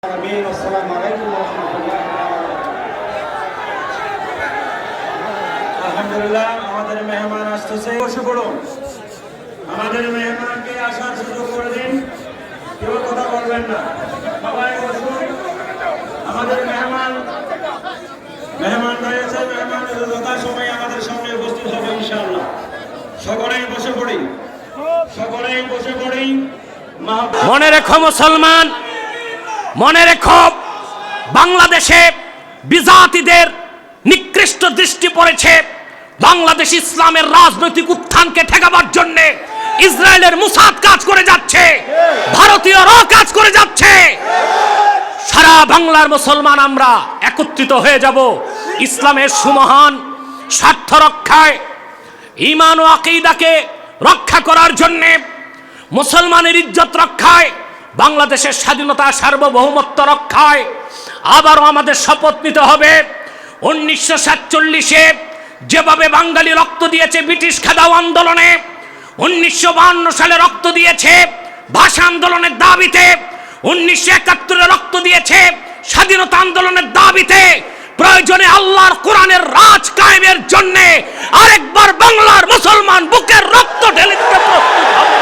আসসালামু আলাইকুম ওয়া রাহমাতুল্লাহি ওয়া বারাকাতুহু। আলহামদুলিল্লাহ, আমাদের মেহমান আসতেছে। বসে পড়ুন। আমাদের মেহমানকে আসার সুযোগ করে দিন। কেউ কথা বলবেন না, সবাই বসুন। আমাদের মেহমান রয়েছে, মেহমানের যথাসময়ে আমাদের সামনে উপস্থিত হবে ইনশাআল্লাহ। সকলেই বসে পড়ি। মনে রেখো মুসলমান, মনে রেখো বাংলাদেশে বিজাতিদের নিকৃষ্ট দৃষ্টি পড়েছে। বাংলাদেশ ইসলামের রাজনৈতিক উত্থানকে ঠেকাবার জন্য ইসরায়েলের মুসাদ কাজ করে যাচ্ছে, ভারতীয়রাও কাজ করে যাচ্ছে। সারা বাংলার মুসলমান আমরা একত্রিত হয়ে যাব ইসলামের সুমহান স্বার্থ রক্ষায়, ঈমান ও আকীদাকে রক্ষা করার জন্য, মুসলমানের ইজ্জত রক্ষায়, বাংলাদেশের স্বাধীনতা সার্বভৌমত্ব রক্ষায়। আবারও আমাদের শপথ নিতে হবে 1947-এ যেভাবে বাঙালি রক্ত দিয়েছে ব্রিটিশ খেদাও আন্দোলনে, 1952 সালে রক্ত দিয়েছে ভাষা আন্দোলনের দাবিতে, 1971-এ রক্ত দিয়েছে স্বাধীনতা আন্দোলনের দাবিতে, প্রয়োজনে আল্লাহর কোরআনের রাজ কায়েমের জন্য আরেকবার বাংলার মুসলমান বুকের রক্ত ঢেলে দিতে প্রস্তুত হবে।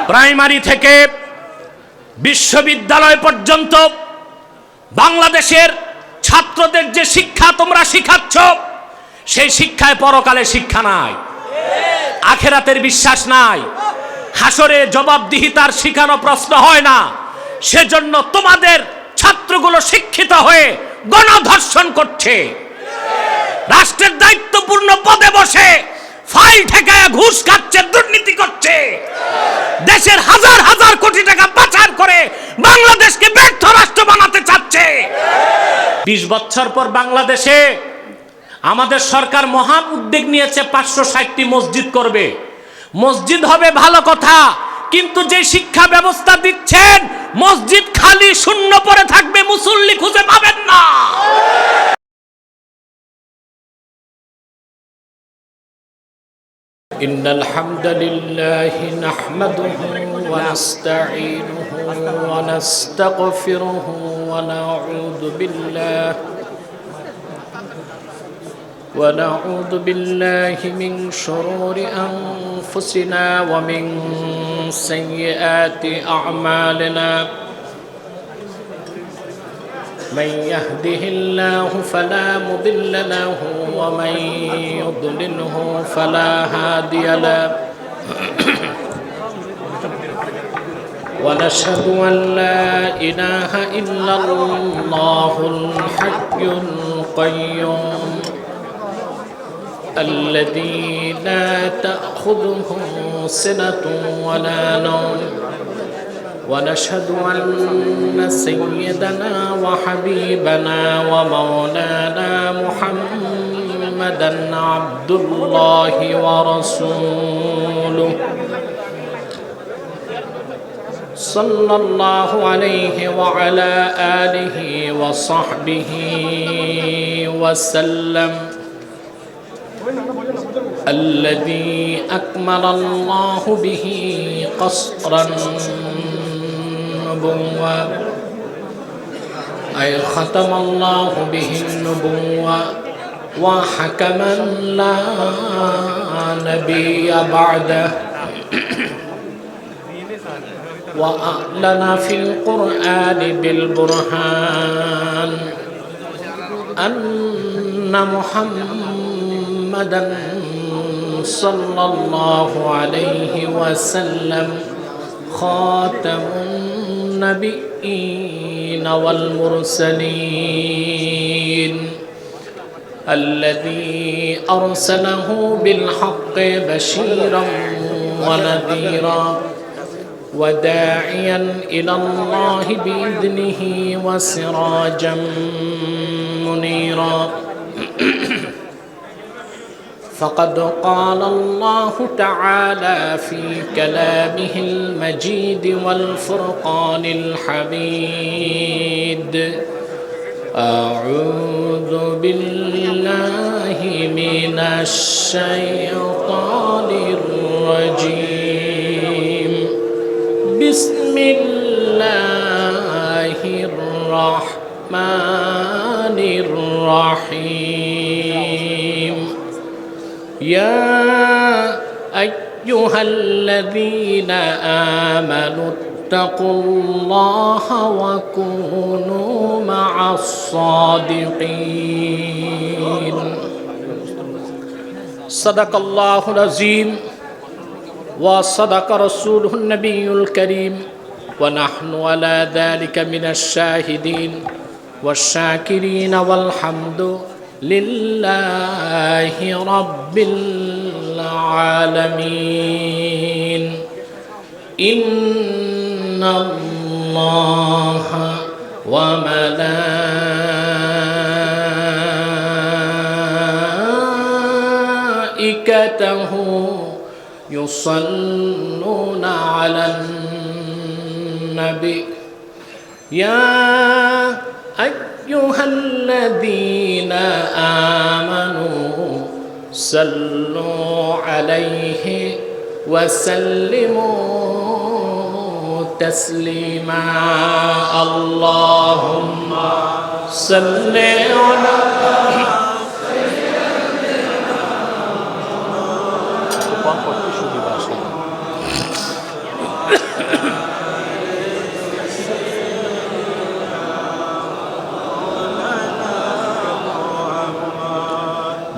প্রাইমারি থেকে বিশ্ববিদ্যালয় পর্যন্ত বাংলাদেশের ছাত্রদের যে শিক্ষা তোমরা শিখাচ্ছ, সেই শিক্ষায় পরকালে শিক্ষা নাই, আখেরাতের বিশ্বাস নাই, হাসরে জবাবদিহিতার শিখানো প্রশ্ন হয় না। সেজন্য তোমাদের ছাত্রগুলো শিক্ষিত হয়ে গণধর্ষণ করছে, রাষ্ট্রের দায়িত্বপূর্ণ পদে বসে ফাইল ঠেকায় ঘুষ খাচ্ছে, দুর্নীতি করছে, দেশের হাজার হাজার কোটি টাকা পাচার করে বাংলাদেশকে ব্যর্থ রাষ্ট্র বানাতে চাচ্ছে। 20 বছর পর বাংলাদেশে আমাদের সরকার মহান উদ্যোগ নিয়েছে 560টি মসজিদ করবে। মসজিদ হবে ভালো কথা, কিন্তু যে শিক্ষা ব্যবস্থা দিচ্ছেন মসজিদ খালি শূন্য পড়ে থাকবে, মুসল্লি খুঁজে পাবেন না। إن الحمد لله نحمده ونستعينه ونستغفره ونعوذ بالله من شرور أنفسنا ومن سيئات أعمالنا. من يهده الله فلا مضل له ومن يضلله فلا هادي له. ونشهد أن لا إله إلا الله الحي القيوم الذي لا تأخذه سنة ولا نوم. ونشهد أن سيدنا وحبيبنا ومولانا محمدا عبد الله ورسوله صلى الله عليه وعلى آله وصحبه وسلم، الذي أكمل الله به قصرا النبوة، أي ختم الله به النبوة وحكما لا نبي بعده، وأعلن في القرآن بالبرهان أن محمدا صلى الله عليه وسلم خاتم النبيين والمرسلين، الذي أرسله بالحق بشيرا ونذيرا وداعيا إلى الله بإذنه وسراجا منيرا. فقد قال الله تعالى في كلامه المجيد والفرقان الحميد أعوذ بالله من الشيطان الرجيم بسم الله الرحمن الرحيم يا أيها الذين آمنوا اتقوا الله وكونوا مع الصادقين صدق الله العظيم وصدق رسوله النبي الكريم ونحن على ذلك من الشاهدين والشاكرين والحمد لله رب العالمين إن الله وملائكته يصلون على النبي يا أيها الذين آمنوا صلوا عليه وسلموا تسليما اللهم صل على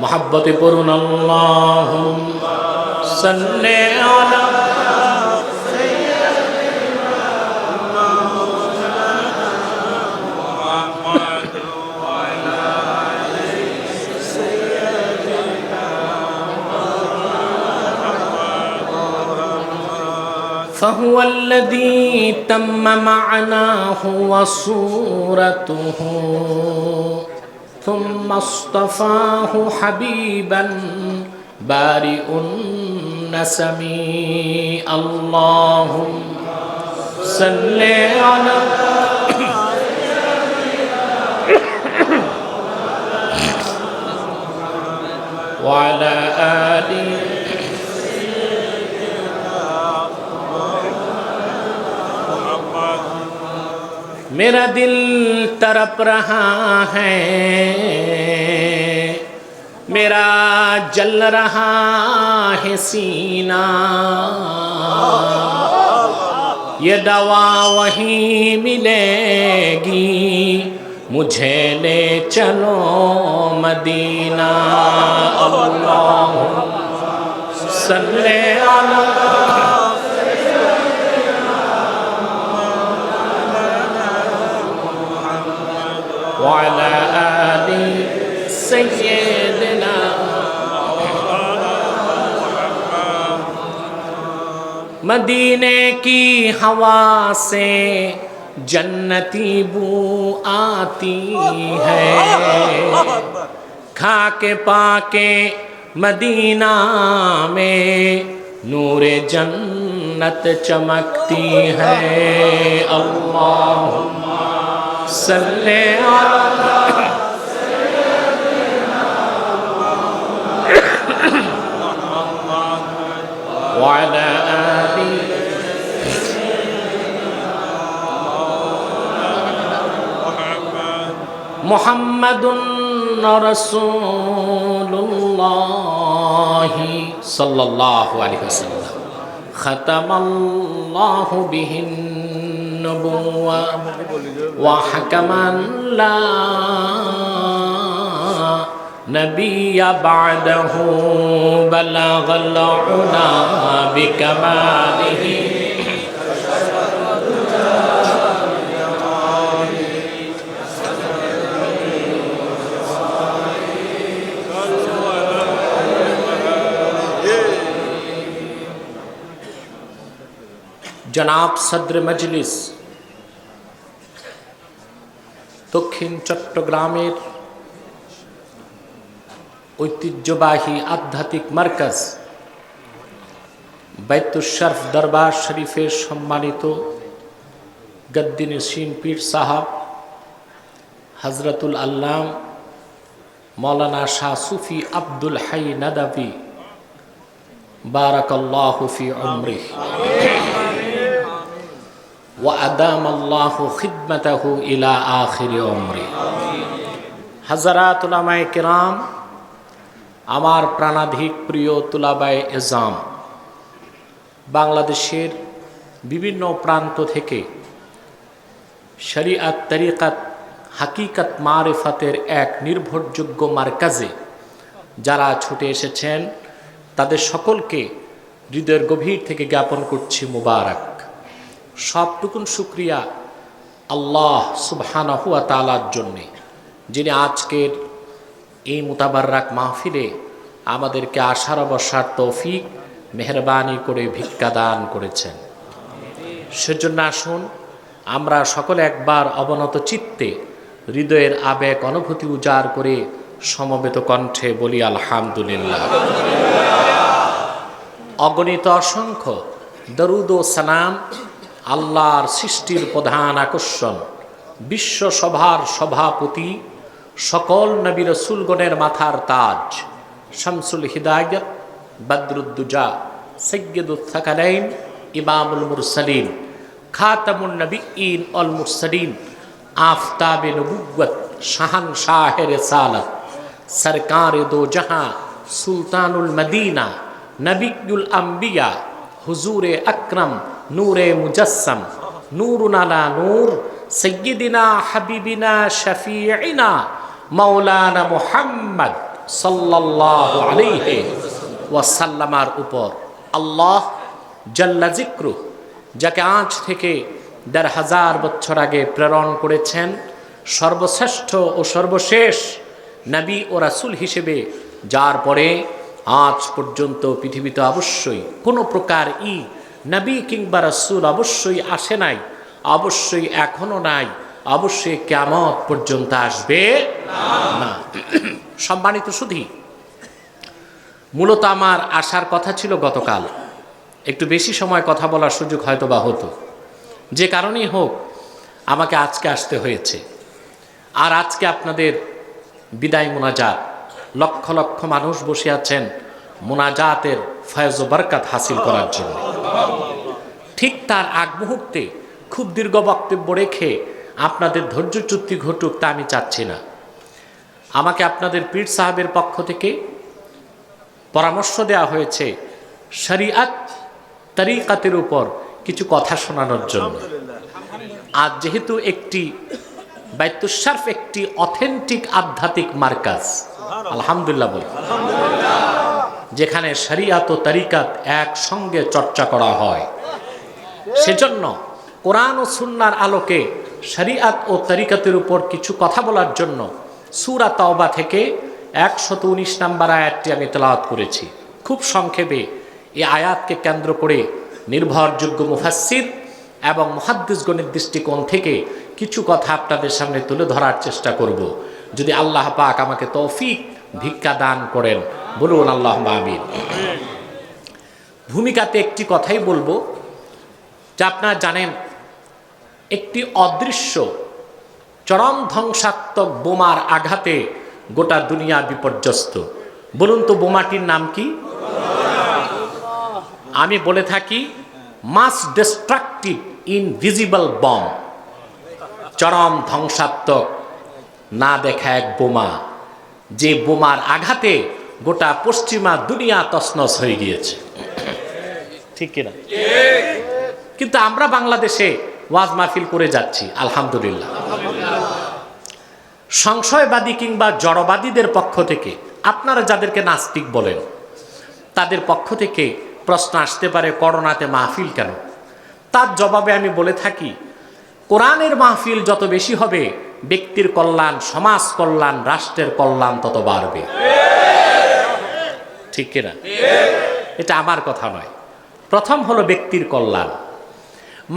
محبت پرن اللهم صل على فهو الذي تم معناه وصورته ثم اصطفاه حبيبا بارئ النسم اللهم صل على وعلى آله मेरा दिल तड़प रहा है मेरा जल रहा है सीना ये दवा वहीं मिलेगी मुझे ले चलो मदीना अल्लाहुम्मा सल्ले अला وعلى آل سيدنا मदीने की हवा से जन्नती बू आती है खा के पाके मदीना में नूरे जन्नत चमकती है अल्लाहुम्मा सल्ले अला वअला आलि मुहम्मदुन रसूलुल्लाह सल्लल्लाहु अलैहि वसल्लम खतमल्लाहु बिहिन नबुव्वा व हकमन ला नबिय बअदहु बलगल उला बिकमालिही जनाब सद्र मजलिस दक्षिण चट्टग्रामेर ঐতিহ্যবাহী আধ্যাত্মিক মার্কাজ বাইতুশ শরফ দরবার শরীফের সম্মানিত গদ্দিনশীন পীর সাহাব হজরতুল আল্লাম মৌলানা শাহ সুফি আব্দুল হাই নাদাবি বারাকাল্লাহু ফি উমরিহি ওয়া আদামাল্লাহু খিদমাতাহু ইলা আখিরি উমরিহি। হযরত উলামায়ে কিরাম, আমার প্রাণাধিক প্রিয় তুলাবায়ে এজাম, বাংলাদেশের বিভিন্ন প্রান্ত থেকে শরিয়াত তরিকাত হাকিকত মারিফাতের এক নির্ভরযোগ্য মার্কাজে যারা ছুটে এসেছেন তাদের সকলকে হৃদয়ের গভীর থেকে জ্ঞাপন করছি মুবারক। সবটুকুন শুকরিয়া আল্লাহ সুবহানাহু ওয়া তাআলার জন্যে, যিনি আজকের এই মুতাবাররাক মাহফিলে আমাদেরকে আশার বসার তৌফিক মেহরবানি করে ভিক্ষা দান করেছেন। সেজন্য আসুন আমরা সকলে একবার অবনত চিত্তে হৃদয়ের আবেগ অনুভূতি উজাড় করে সমবেত কণ্ঠে বলি আলহামদুলিল্লাহ। অগণিত অসংখ্য দরুদ ও সালাম আল্লাহর সৃষ্টির প্রধান আকর্ষণ, বিশ্ব সভার সভাপতি, সকল নবী রাসূলগণের মাথার তাজ, শামসুল হিদায়াত, বদরুদ্দুজা, সাইয়্যিদুস সাকালাইন, ইমামুল মুরসালিন, খাতামুন নবিয়্যিন ওয়াল মুরসালিন, আফতাবে নবুওয়াত, শাহানশাহে রিসালাত, সরকারে দো জাহাঁ, সুলতানুল মদিনা, নবিয়ুল আম্বিয়া, হুজুরে আকরম, নূরে মুজাসসাম, নূরুন আলা নূর, সাইয়্যিদিনা হাবিবিনা শফিঈনা মাওলানা মুহাম্মদ সাল্লাল্লাহু আলাইহি ওয়াসাল্লামার উপর আল্লাহ জাল্লা যিকরু, যাকে আজ থেকে ১৫০০ বছর আগে প্রেরণ করেছেন সর্বশ্রেষ্ঠ ও সর্বশেষ নবী ও রাসূল হিসেবে, যার পরে আজ পর্যন্ত পৃথিবীতে অবশ্যই কোনো প্রকার নবী কিংবা রাসূল অবশ্যই আসে নাই, অবশ্যই এখনো নাই, অবশ্যই কিয়ামত পর্যন্ত আসবে না। সম্মানিত সুধী, মূলত আমার আসার কথা ছিল গতকাল, একটু বেশি সময় কথা বলার সুযোগ হয়তো বা হতো, যে কারণেই হোক আমাকে আজকে আসতে হয়েছে। আর আজকে আপনাদের বিদায় মোনাজাত, লক্ষ লক্ষ মানুষ বসে আছেন মোনাজাতের ফয়জ ও বরকত হাসিল করার জন্য। ঠিক তার আগ মুহূর্তে খুব দীর্ঘ বক্তব্য রেখে আপনাদের ধৈর্যচ্যুতি ঘটুক তা আমি চাচ্ছি না। আমাকে আপনাদের পীর সাহেবের পক্ষ থেকে পরামর্শ দেওয়া হয়েছে শরিয়াত তরিকাতের উপর কিছু কথা শোনানোর জন্য। আজ যেহেতু একটি বাইতুশ শরফ একটি অথেন্টিক আধ্যাত্মিক মার্কাজ, আলহামদুলিল্লাহ বলি, যেখানে শরিয়াত ও তরিকাত একসঙ্গে চর্চা করা হয়, সেজন্য কোরআন ও সুন্নাহর আলোকে শরিয়াত ও তরিকাতের উপর কিছু কথা বলার জন্য সূরা তাওবা থেকে ১১৯ নম্বর আয়াতটি আমি তেলাওয়াত করেছি। খুব সংক্ষেপে এই আয়াতকে কেন্দ্র করে নির্ভরযোগ্য মুফাসসির এবং মুহাদ্দিসগণের দৃষ্টিকোণ থেকে কিছু কথা আপনাদের সামনে তুলে ধরার চেষ্টা করব, যদি আল্লাহ পাক আমাকে তৌফিক ভিক্ষা দান করেন। বলুন আল্লাহুম্মা আমিন। ভূমিকাতে একটি কথাই বলবো, যা আপনারা জানেন, একটি অদৃশ্য চরম ধ্বংসাত্মক বোমার আঘাতে গোটা দুনিয়া বিপর্যস্ত। বলুন তো বোমাটির নাম কি? আমি বলে থাকি মাস ডিস্ট্রাকটিভ ইনভিজিবল বম, চরম ধ্বংসাত্মক না দেখা এক বোমা, যে বোমার আঘাতে গোটা পশ্চিমা দুনিয়া তছনছ হয়ে গিয়েছে। ঠিক কিনা? কিন্তু আমরা বাংলাদেশে ওয়াজ মাহফিল করে যাচ্ছি আলহামদুলিল্লাহ। সংশয়বাদী কিংবা জড়বাদীদের পক্ষ থেকে, আপনারা যাদেরকে নাস্তিক বলেন, তাদের পক্ষ থেকে প্রশ্ন আসতে পারে করোনাতে মাহফিল কেন? তার জবাবে আমি বলে থাকি, কোরআনের মাহফিল যত বেশি হবে, ব্যক্তির কল্যাণ, সমাজ কল্যাণ, রাষ্ট্রের কল্যাণ তত বাড়বে। ঠিক কিনা? এটা আমার কথা নয়। প্রথম হলো ব্যক্তির কল্যাণ।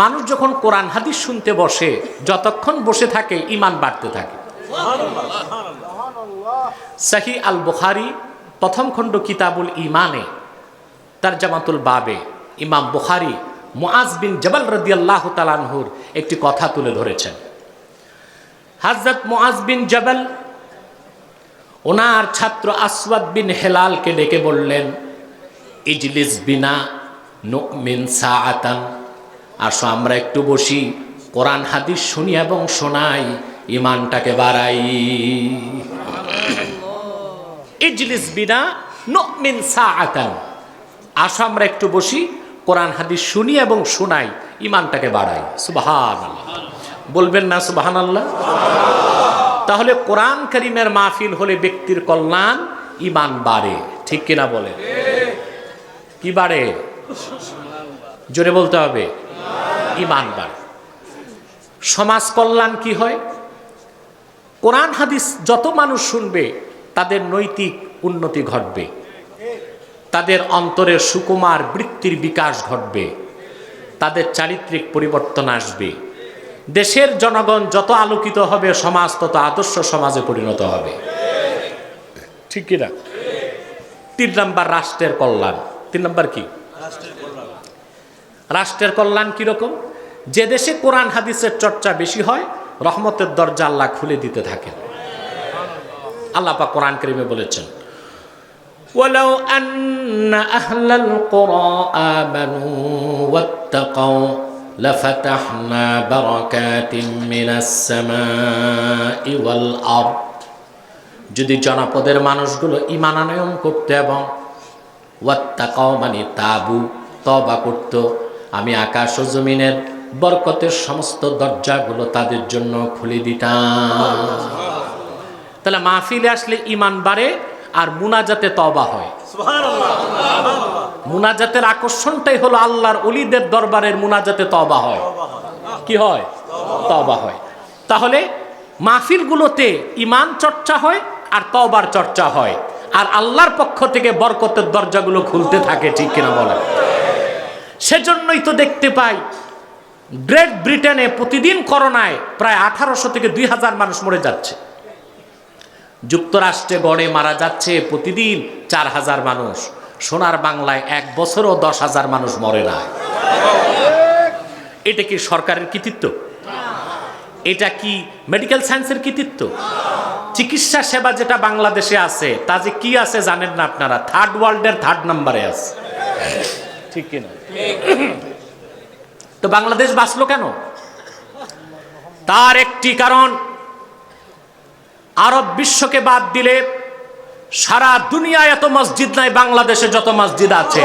মানুষ যখন কোরআন হাদিস শুনতে বসে, যতক্ষণ বসে থাকে ঈমান বাড়তে থাকে। সহিহ আল বুখারী প্রথম খণ্ড কিতাবুল ইমানে তারজামাতুল বাবে ইমাম বুখারী মুআজ বিন জবাল রাদিয়াল্লাহু তাআলা আনহুর একটি কথা তুলে ধরেছেন। হযরত মুআজ বিন জবাল ওনার ছাত্র আসওয়াদ বিন হেলালকে ডেকে বললেন, ইজলিস বিনা নুমিন সাআতান, আসো আমরা একটু বসি, কোরআন হাদিস শুনি এবং শোনাই, ইমানটাকে বাড়াই। ইজলিস বিনা নুমিন সাআতান, আসো আমরা একটু বসি, কোরআন হাদিস শুনি এবং শোনাই, ইমানটাকে বাড়াই। সুবহানাল্লাহ, বলবেন না সুবহানাল্লাহ? তাহলে কোরআন কারীমের মাহফিল হলে ব্যক্তির কল্যাণ, ইমান বাড়ে, ঠিক কিনা বলেন? কি বাড়ে? জোরে বলতে হবে, ইমান বাড়ে। সমাজ কল্যাণ কি হয়? কোরআন হাদিস যত মানুষ শুনবে তাদের নৈতিক উন্নতি ঘটবে, তাদের অন্তরের সুকুমার বৃত্তির বিকাশ ঘটবে, তাদের চারিত্রিক পরিবর্তন আসবে। দেশের জনগণ যত আলোকিত হবে, সমাজ তত আদর্শ সমাজে পরিণত হবে, ঠিক কিনা? 3 নম্বর রাষ্ট্রের কল্যাণ। 3 নম্বর কি? রাষ্ট্রের কল্যাণ কিরকম? যে দেশে কোরআন হাদিসের চর্চা বেশি হয়, রহমতের দরজা আল্লাহ খুলে দিতে থাকেন। আল্লাহ পাক কোরআন কারীমে বলেছেন, ওয়ালাউ আন্না আহলাল কুরা আমানু ওয়াত্তাকাউ লাফাতাহনা বারাকাতিম মিনাস সামাই ওয়াল আরদ, যদি জনপদের মানুষগুলো ঈমান আনয়ন করত এবং ওয়াত্তাকাউ মানে তাবু, তওবা করত, আমি আকাশ ও জমিনের বরকতের সমস্ত দরজাগুলো তাদের জন্য খুলে দিতাম। তাহলে মাহফিলে আসলে ঈমান বাড়ে আর মুনাজাতে তওবা হয়। সুবহানাল্লাহ। মুনাজাতের আকর্ষণটাই হলো আল্লাহর ওলিদের দরবারের মুনাজাতে তওবা হয়। কি হয়? তওবা হয়। তাহলে মাহফিলগুলোতে ঈমান চর্চা হয় আর তওবার চর্চা হয়, আর আল্লাহর পক্ষ থেকে বরকতের দরজাগুলো খুলতে থাকে, ঠিক কিনা বলেন? সেজন্যই তো দেখতে পাই গ্রেট ব্রিটেনে প্রতিদিন করোনায় প্রায় 1800 থেকে 2000 মানুষ মরে যাচ্ছে। যুক্তরাষ্ট্রে গড়ে মারা যাচ্ছে প্রতিদিন 4000 মানুষ। সোনার বাংলায় 1 বছরও 10,000 মানুষ মরে না। এটা কি সরকারের কৃতিত্ব? এটা কি মেডিকেল সায়েন্সের কৃতিত্ব? চিকিৎসা সেবা যেটা বাংলাদেশে আছে তা যে কি আছে জানেন না আপনারা? 3rd ওয়ার্ল্ডের 3rd নম্বরে আছে, ঠিক কিনা? তো বাংলাদেশ বাঁচলো কেন? তার একটি কারণ, আরব বিশ্বকে বাদ দিলে সারা দুনিয়ায় এত মসজিদ নাই বাংলাদেশে যত মসজিদ আছে,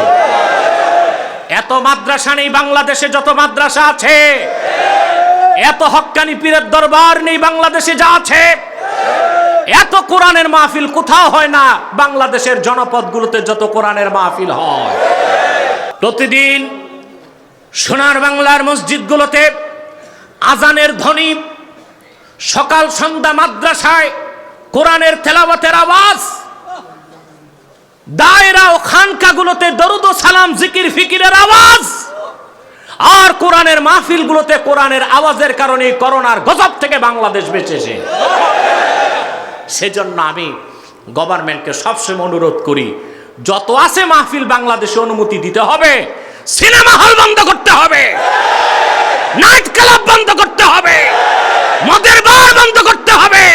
এত মাদ্রাসা নেই বাংলাদেশে যত মাদ্রাসা আছে, এত হক্কানি পীরের দরবার নেই বাংলাদেশে যা আছে, এত কোরআনের মাহফিল কোথাও হয় না বাংলাদেশের জনপদগুলোতে যত কোরআনের মাহফিল হয়। প্রতিদিন সোনার বাংলার মসজিদগুলোতে আজানের ধ্বনি, সকাল সন্ধ্যা মাদ্রাসায় কোরআনের তেলাওয়াতের আওয়াজ, দায়রা ও খানকাগুলোতে দরুদ ও সালাম জিকির ফিকিরের আওয়াজ, আর কোরআনের মাহফিলগুলোতে কোরআনের আওয়াজের কারণে করোনার গজব থেকে বাংলাদেশ বেঁচেছে। সেজন্য আমি গভর্নমেন্টকে সবসময় অনুরোধ করি, যত আছে মাহফিল বাংলাদেশে অনুমতি দিতে হবে, সিনেমা হল বন্ধ করতে হবে, নাইট ক্লাব বন্ধ করতে হবে, মদের বার বন্ধ করতে হবে,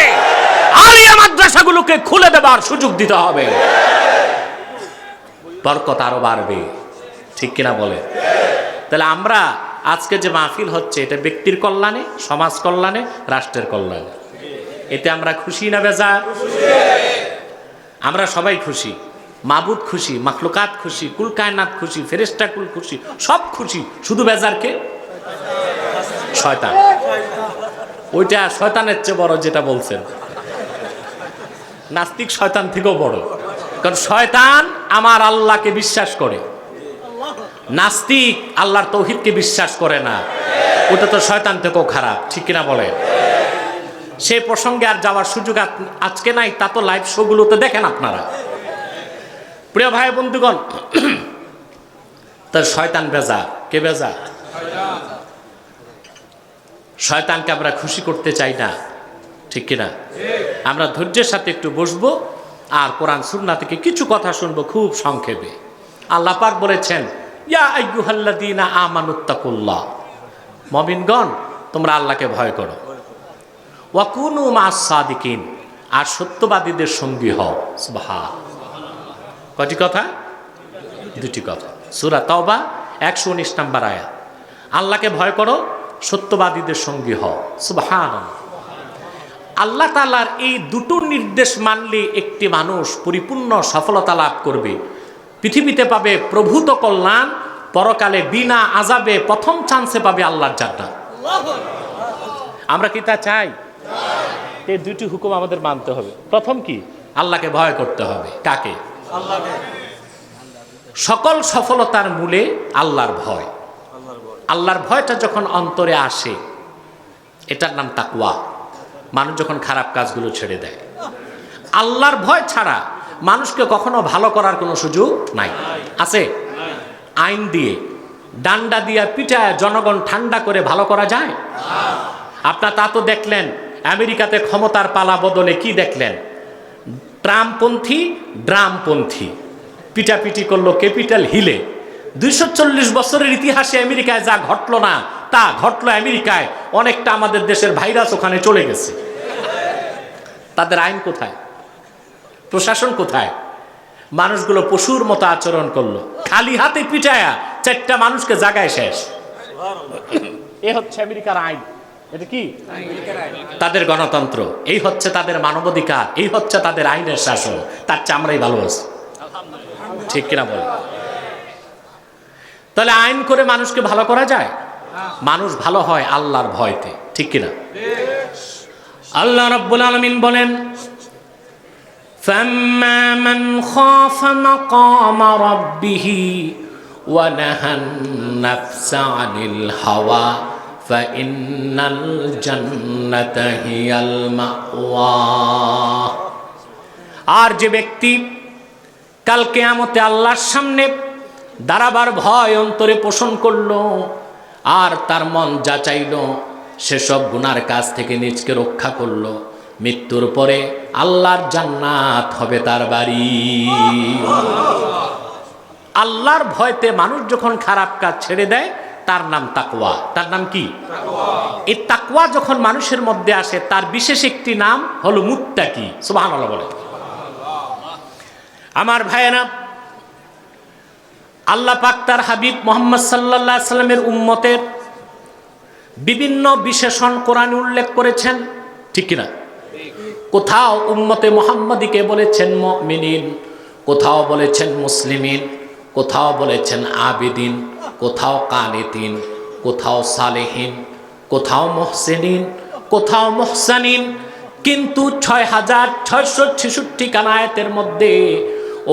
আলিয়া মাদ্রাসাগুলোকে খুলে দেবার সুযোগ দিতে হবে, বরকত আরো বাড়বে, ঠিক কিনা বলে? তাহলে আমরা আজকে যে মাহফিল হচ্ছে এটা ব্যক্তির কল্যাণে, সমাজ কল্যাণে, রাষ্ট্রের কল্যাণে। এতে আমরা খুশি না বেজার? আমরা সবাই খুশি, মাবুদ খুশি, মাখলুকাত খুশি, কুল কায়নাত খুশি, ফেরেশতা কুল খুশি, সব খুশি। শুধু বেজার কে? শয়তান। ওইটা শয়তানের চেয়ে বড় যেটা বলছেন, নাস্তিক শয়তান থেকেও বড়। কারণ শয়তান আমার আল্লাহকে বিশ্বাস করে, নাস্তিক আল্লাহর তৌহিদকে বিশ্বাস করে না। ওটা তো শয়তান থেকেও খারাপ, ঠিক কিনা বলে? সে প্রসঙ্গে আর যাওয়ার সুযোগ আজকে নাই, তা তো লাইভ শোগুলোতে দেখেন আপনারা। প্রিয় ভাই বন্ধুগণ, তার শয়তান বেজা। কে বেজা? শয়তানকে আমরা খুশি করতে চাই না, ঠিক কিনা? আমরা ধৈর্যের সাথে একটু বসবো, আর কোরআন সুন্নাহ থেকে কিছু কথা শুনবো খুব সংক্ষেপে। আল্লাহ পাক বলেছেন, ইয়া আইয়ুহাল্লাযীনা আমানুত্তাকুল্লাহ, মুমিনগণ তোমরা আল্লাহকে ভয় করো, ওয়া কুনু মা'আস সাদিকিন, আর সত্যবাদীদের সঙ্গী হও। সুবহান। কয়টি কথা? দুটি কথা। সূরা তাওবা 119 নম্বর আয়াত। আল্লাহকে ভয় করো, সত্যবাদীদের সঙ্গী হও। সুবহানাল্লাহ। আল্লাহ তাআলার এই দুটো নির্দেশ মানলে একটি মানুষ পরিপূর্ণ সফলতা লাভ করবে, পৃথিবীতে পাবে প্রভূত কল্যাণ, পরকালে বিনা আযাবে প্রথম চান্সে পাবে আল্লাহর জান্নাত। আমরা কি তা চাই? এই দুটি হুকুম আমাদের মানতে হবে। প্রথম কি? আল্লাহকে ভয় করতে হবে। কাকে? আল্লাহকে। সকল সফলতার মূলে আল্লাহর ভয়। আল্লাহর ভয়টা যখন অন্তরে আসে, এটার নাম তাকওয়া। মানুষ যখন খারাপ কাজগুলো ছেড়ে দেয়, আল্লাহর ভয় ছাড়া মানুষকে কখনো ভালো করার কোনো সুযোগ নাই। আছে? আইন দিয়ে, ডান্ডা দিয়ে পিটায় জনগণ ঠান্ডা করে ভালো করা যায়? আপনার তা তো দেখলেন, আমেরিকাতে ক্ষমতার পালা বদলে কি দেখলেন? ট্রাম্পপন্থী ড্রামপন্থী পিটাপিটি করলো ক্যাপিটাল হিলে। 240 বছরের ইতিহাসে আমেরিকায় যা ঘটলো না তা ঘটলো আমেরিকায়। অনেকটা আমাদের দেশের ভাইরাস ওখানে চলে গেছে। তাদের আইন কোথায়? প্রশাসন কোথায়? মানুষগুলো পশুর মতো আচরণ করলো, খালি হাতে পিটায়া 4টা মানুষকে জাগায় শেষ। এ হচ্ছে আমেরিকার আইন। এটা কি? তাদের গণতন্ত্র। এই হচ্ছে তাদের মানবাধিকার। এই হচ্ছে তাদের আইনের শাসন। তার চেয়ে আমরাই ভালো আছি। ঠিক কিনা বল? তাহলে আইন করে মানুষকে ভালো করা যায়? মানুষ ভালো হয় আল্লাহর ভয়তে। ঠিক কিনা? আল্লাহ রাব্বুল আলামিন বলেন, ফাম্মা মান খাফা মাকামা রাব্বিহি ওয়া নাহান নাফসা আনিল হাওয়া ফাইন্নাল জান্নাতা হিয়াল মাওয়া। আর যে ব্যক্তি কাল কিয়ামতে আল্লাহর সামনে দাঁড়াবার ভয় অন্তরে পোষণ করলো, আর তার মন যা চাইল সেসব গুনার কাজ থেকে নিজকে রক্ষা করলো, মৃত্যুর পরে আল্লাহর জান্নাত হবে তার বাড়ি। আল্লাহর ভয়তে মানুষ যখন খারাপ কাজ ছেড়ে দেয়, তার নাম তাকওয়া। তার নাম কি? এই তাকওয়া যখন মানুষের মধ্যে আসে, তার বিশেষ একটি নাম হলো মুত্তাকি। সুবহানাল্লাহ বলে। আমার ভাইয়েরা, আল্লাহ পাক তার হাবিব মুহাম্মদ সাল্লাল্লাহু আলাইহি সাল্লামের উম্মতের বিভিন্ন বিশেষণ কোরআনে উল্লেখ করেছেন। ঠিক কিনা? কোথাও উম্মতে মুহাম্মাদিকে বলেছেন মুমিনিন, কোথাও বলেছেন মুসলিমিন, কোথাও বলেছেন আবিদিন, কোথাও কানিতিন, কোথাও সালেহিন, কোথাও মুহসিনিন, কোথাও মুহসানিন। কিন্তু 6666 খান আয়াতের মধ্যে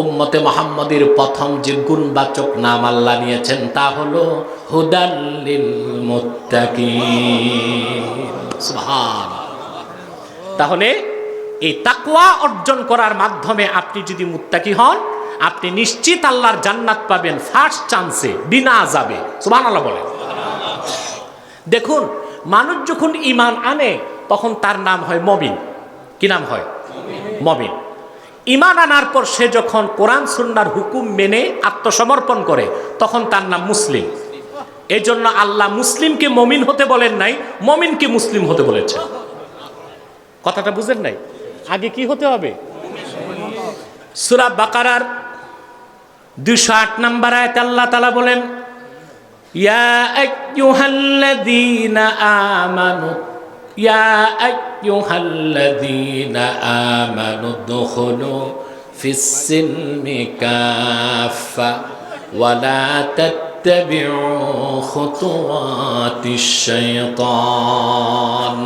উম্মতে মুহাম্মাদের প্রথম যে গুণবাচক নাম আল্লাহ নিয়েছেন তা হলো হুদাল লিল মুত্তাকিন। সুবহানাল্লাহ। তাহলে এই তাকওয়া অর্জন করার মাধ্যমে আপনি যদি মুত্তাকি হন, আপনি নিশ্চিত আল্লাহর জান্নাত পাবেন ফার্স্ট চান্সে, বিনা আযাবে। সুবহানাল্লাহ বলেন। দেখুন, মানুষ যখন ঈমান আনে তখন তার নাম হয় মুমিন। কি নাম হয়? মুমিন। ঈমান আনার পর সে যখন কোরআন সুন্নাহর হুকুম মেনে আত্মসমর্পণ করে, তখন তার নাম মুসলিম। এই জন্য আল্লাহ মুসলিমকে মুমিন হতে বলেন নাই, মুমিনকে মুসলিম হতে বলেছেন। কথাটা বুঝেন নাই? আগে কি হতে হবে? সূরা বাকারার 208 নম্বর আয়াতে আল্লাহ তাআলা বলেন, ইয়া আইয়ুহাল্লাযীনা আমানু ইয়া আইয়ুহাল্লাযীনা আমানু দুখুলু ফিস সিলমি কাফা ওয়া লা তাত্তাবিউ খুতুওয়াতিশ শাইতান।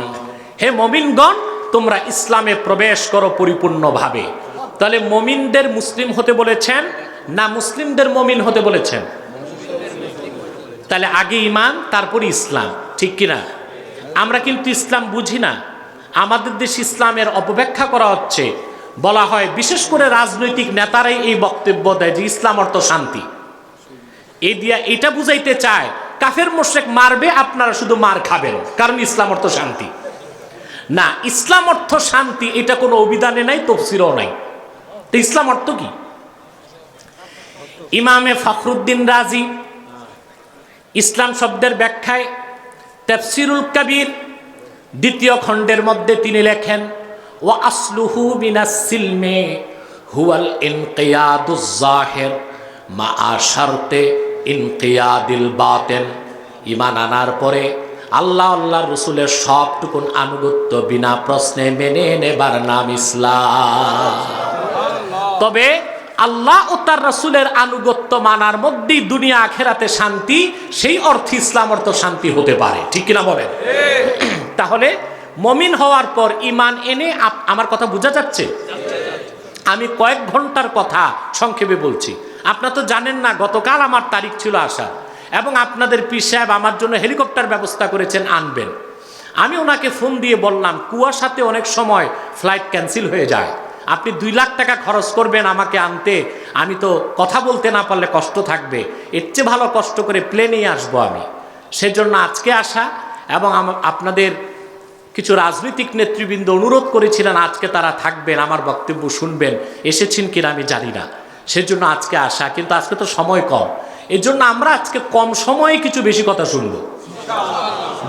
হে মুমিনগণ, তোমরা ইসলামে প্রবেশ করো পরিপূর্ণভাবে। তাহলে মুমিনদের মুসলিম হতে বলেছেন না মুসলিমদের মুমিন হতে বলেছেন? তাহলে আগে ঈমান, তারপরে ইসলাম। ঠিক কিনা? আমরা কিন্তু ইসলাম বুঝি না। আমাদের দেশে ইসলামের অপব্যাখ্যা করা হচ্ছে। বলা হয়, বিশেষ করে রাজনৈতিক নেতারাই এই বক্তব্য দেয় যে ইসলাম অর্থ শান্তি। এই দিয়া এটা বুঝাইতে চায় কাফের মুশরিক মারবে, আপনারা শুধু মার খাবেন, কারণ ইসলাম অর্থ শান্তি। না, ইসলাম অর্থ শান্তি এটা কোনো অভিধানে নাই, তাফসীরেও নাই। তো ইসলাম অর্থ কি? ইমামে ফখরুদ্দিন রাজি ইসলাম শব্দের ব্যাখ্যায় তাফসীরুল কবির দ্বিতীয় খণ্ডের মধ্যে তিনি লেখেন, ওয়া আসলুহু মিনাস সিলমে হুয়াল ইনকিয়াদুজ জাহির মা শারতে ইনকিয়াদিল বাতিন। ঈমান আনার পরে আল্লাহ আল্লাহর রাসূলের সবটুকুন আনুগত্য বিনা প্রশ্নে মেনে নেবার নাম ইসলাম। তবে আল্লাহ ও তার রাসূলের আনুগত্য মানার মধ্যেই দুনিয়া আখিরাতে শান্তি, সেই অর্থে ইসলাম অর্থ শান্তি হতে পারে, ঠিক কিনা বলেন? তাহলে মুমিন হওয়ার পর ঈমান এনে আমার কথা বোঝা যাচ্ছে? আমি কয়েক ঘন্টার কথা সংক্ষেপে বলছি। আপনারা তো জানেন না, গতকাল আমার তারিখ ছিল আসা, এবং আপনাদের পীর সাহেব আমার জন্য হেলিকপ্টার ব্যবস্থা করেছেন আনবেন। আমি ওনাকে ফোন দিয়ে বললাম, কুয়াশাতে অনেক সময় ফ্লাইট ক্যান্সেল হয়ে যায়, আপনি 2 লাখ টাকা খরচ করবেন আমাকে আনতে, আমি তো কথা বলতে না পারলে কষ্ট থাকবে, এর চেয়ে ভালো কষ্ট করে প্লেনেই আসবো আমি। সেজন্য আজকে আসা, এবং আপনাদের কিছু রাজনৈতিক নেতৃবৃন্দ অনুরোধ করেছিলেন আজকে তারা থাকবেন, আমার বক্তব্য শুনবেন, এসেছেন কিনা আমি জানি না, সেজন্য আজকে আসা। কিন্তু আজকে তো সময় কম, এর জন্য আমরা আজকে কম সময়ে কিছু বেশি কথা শুনবো।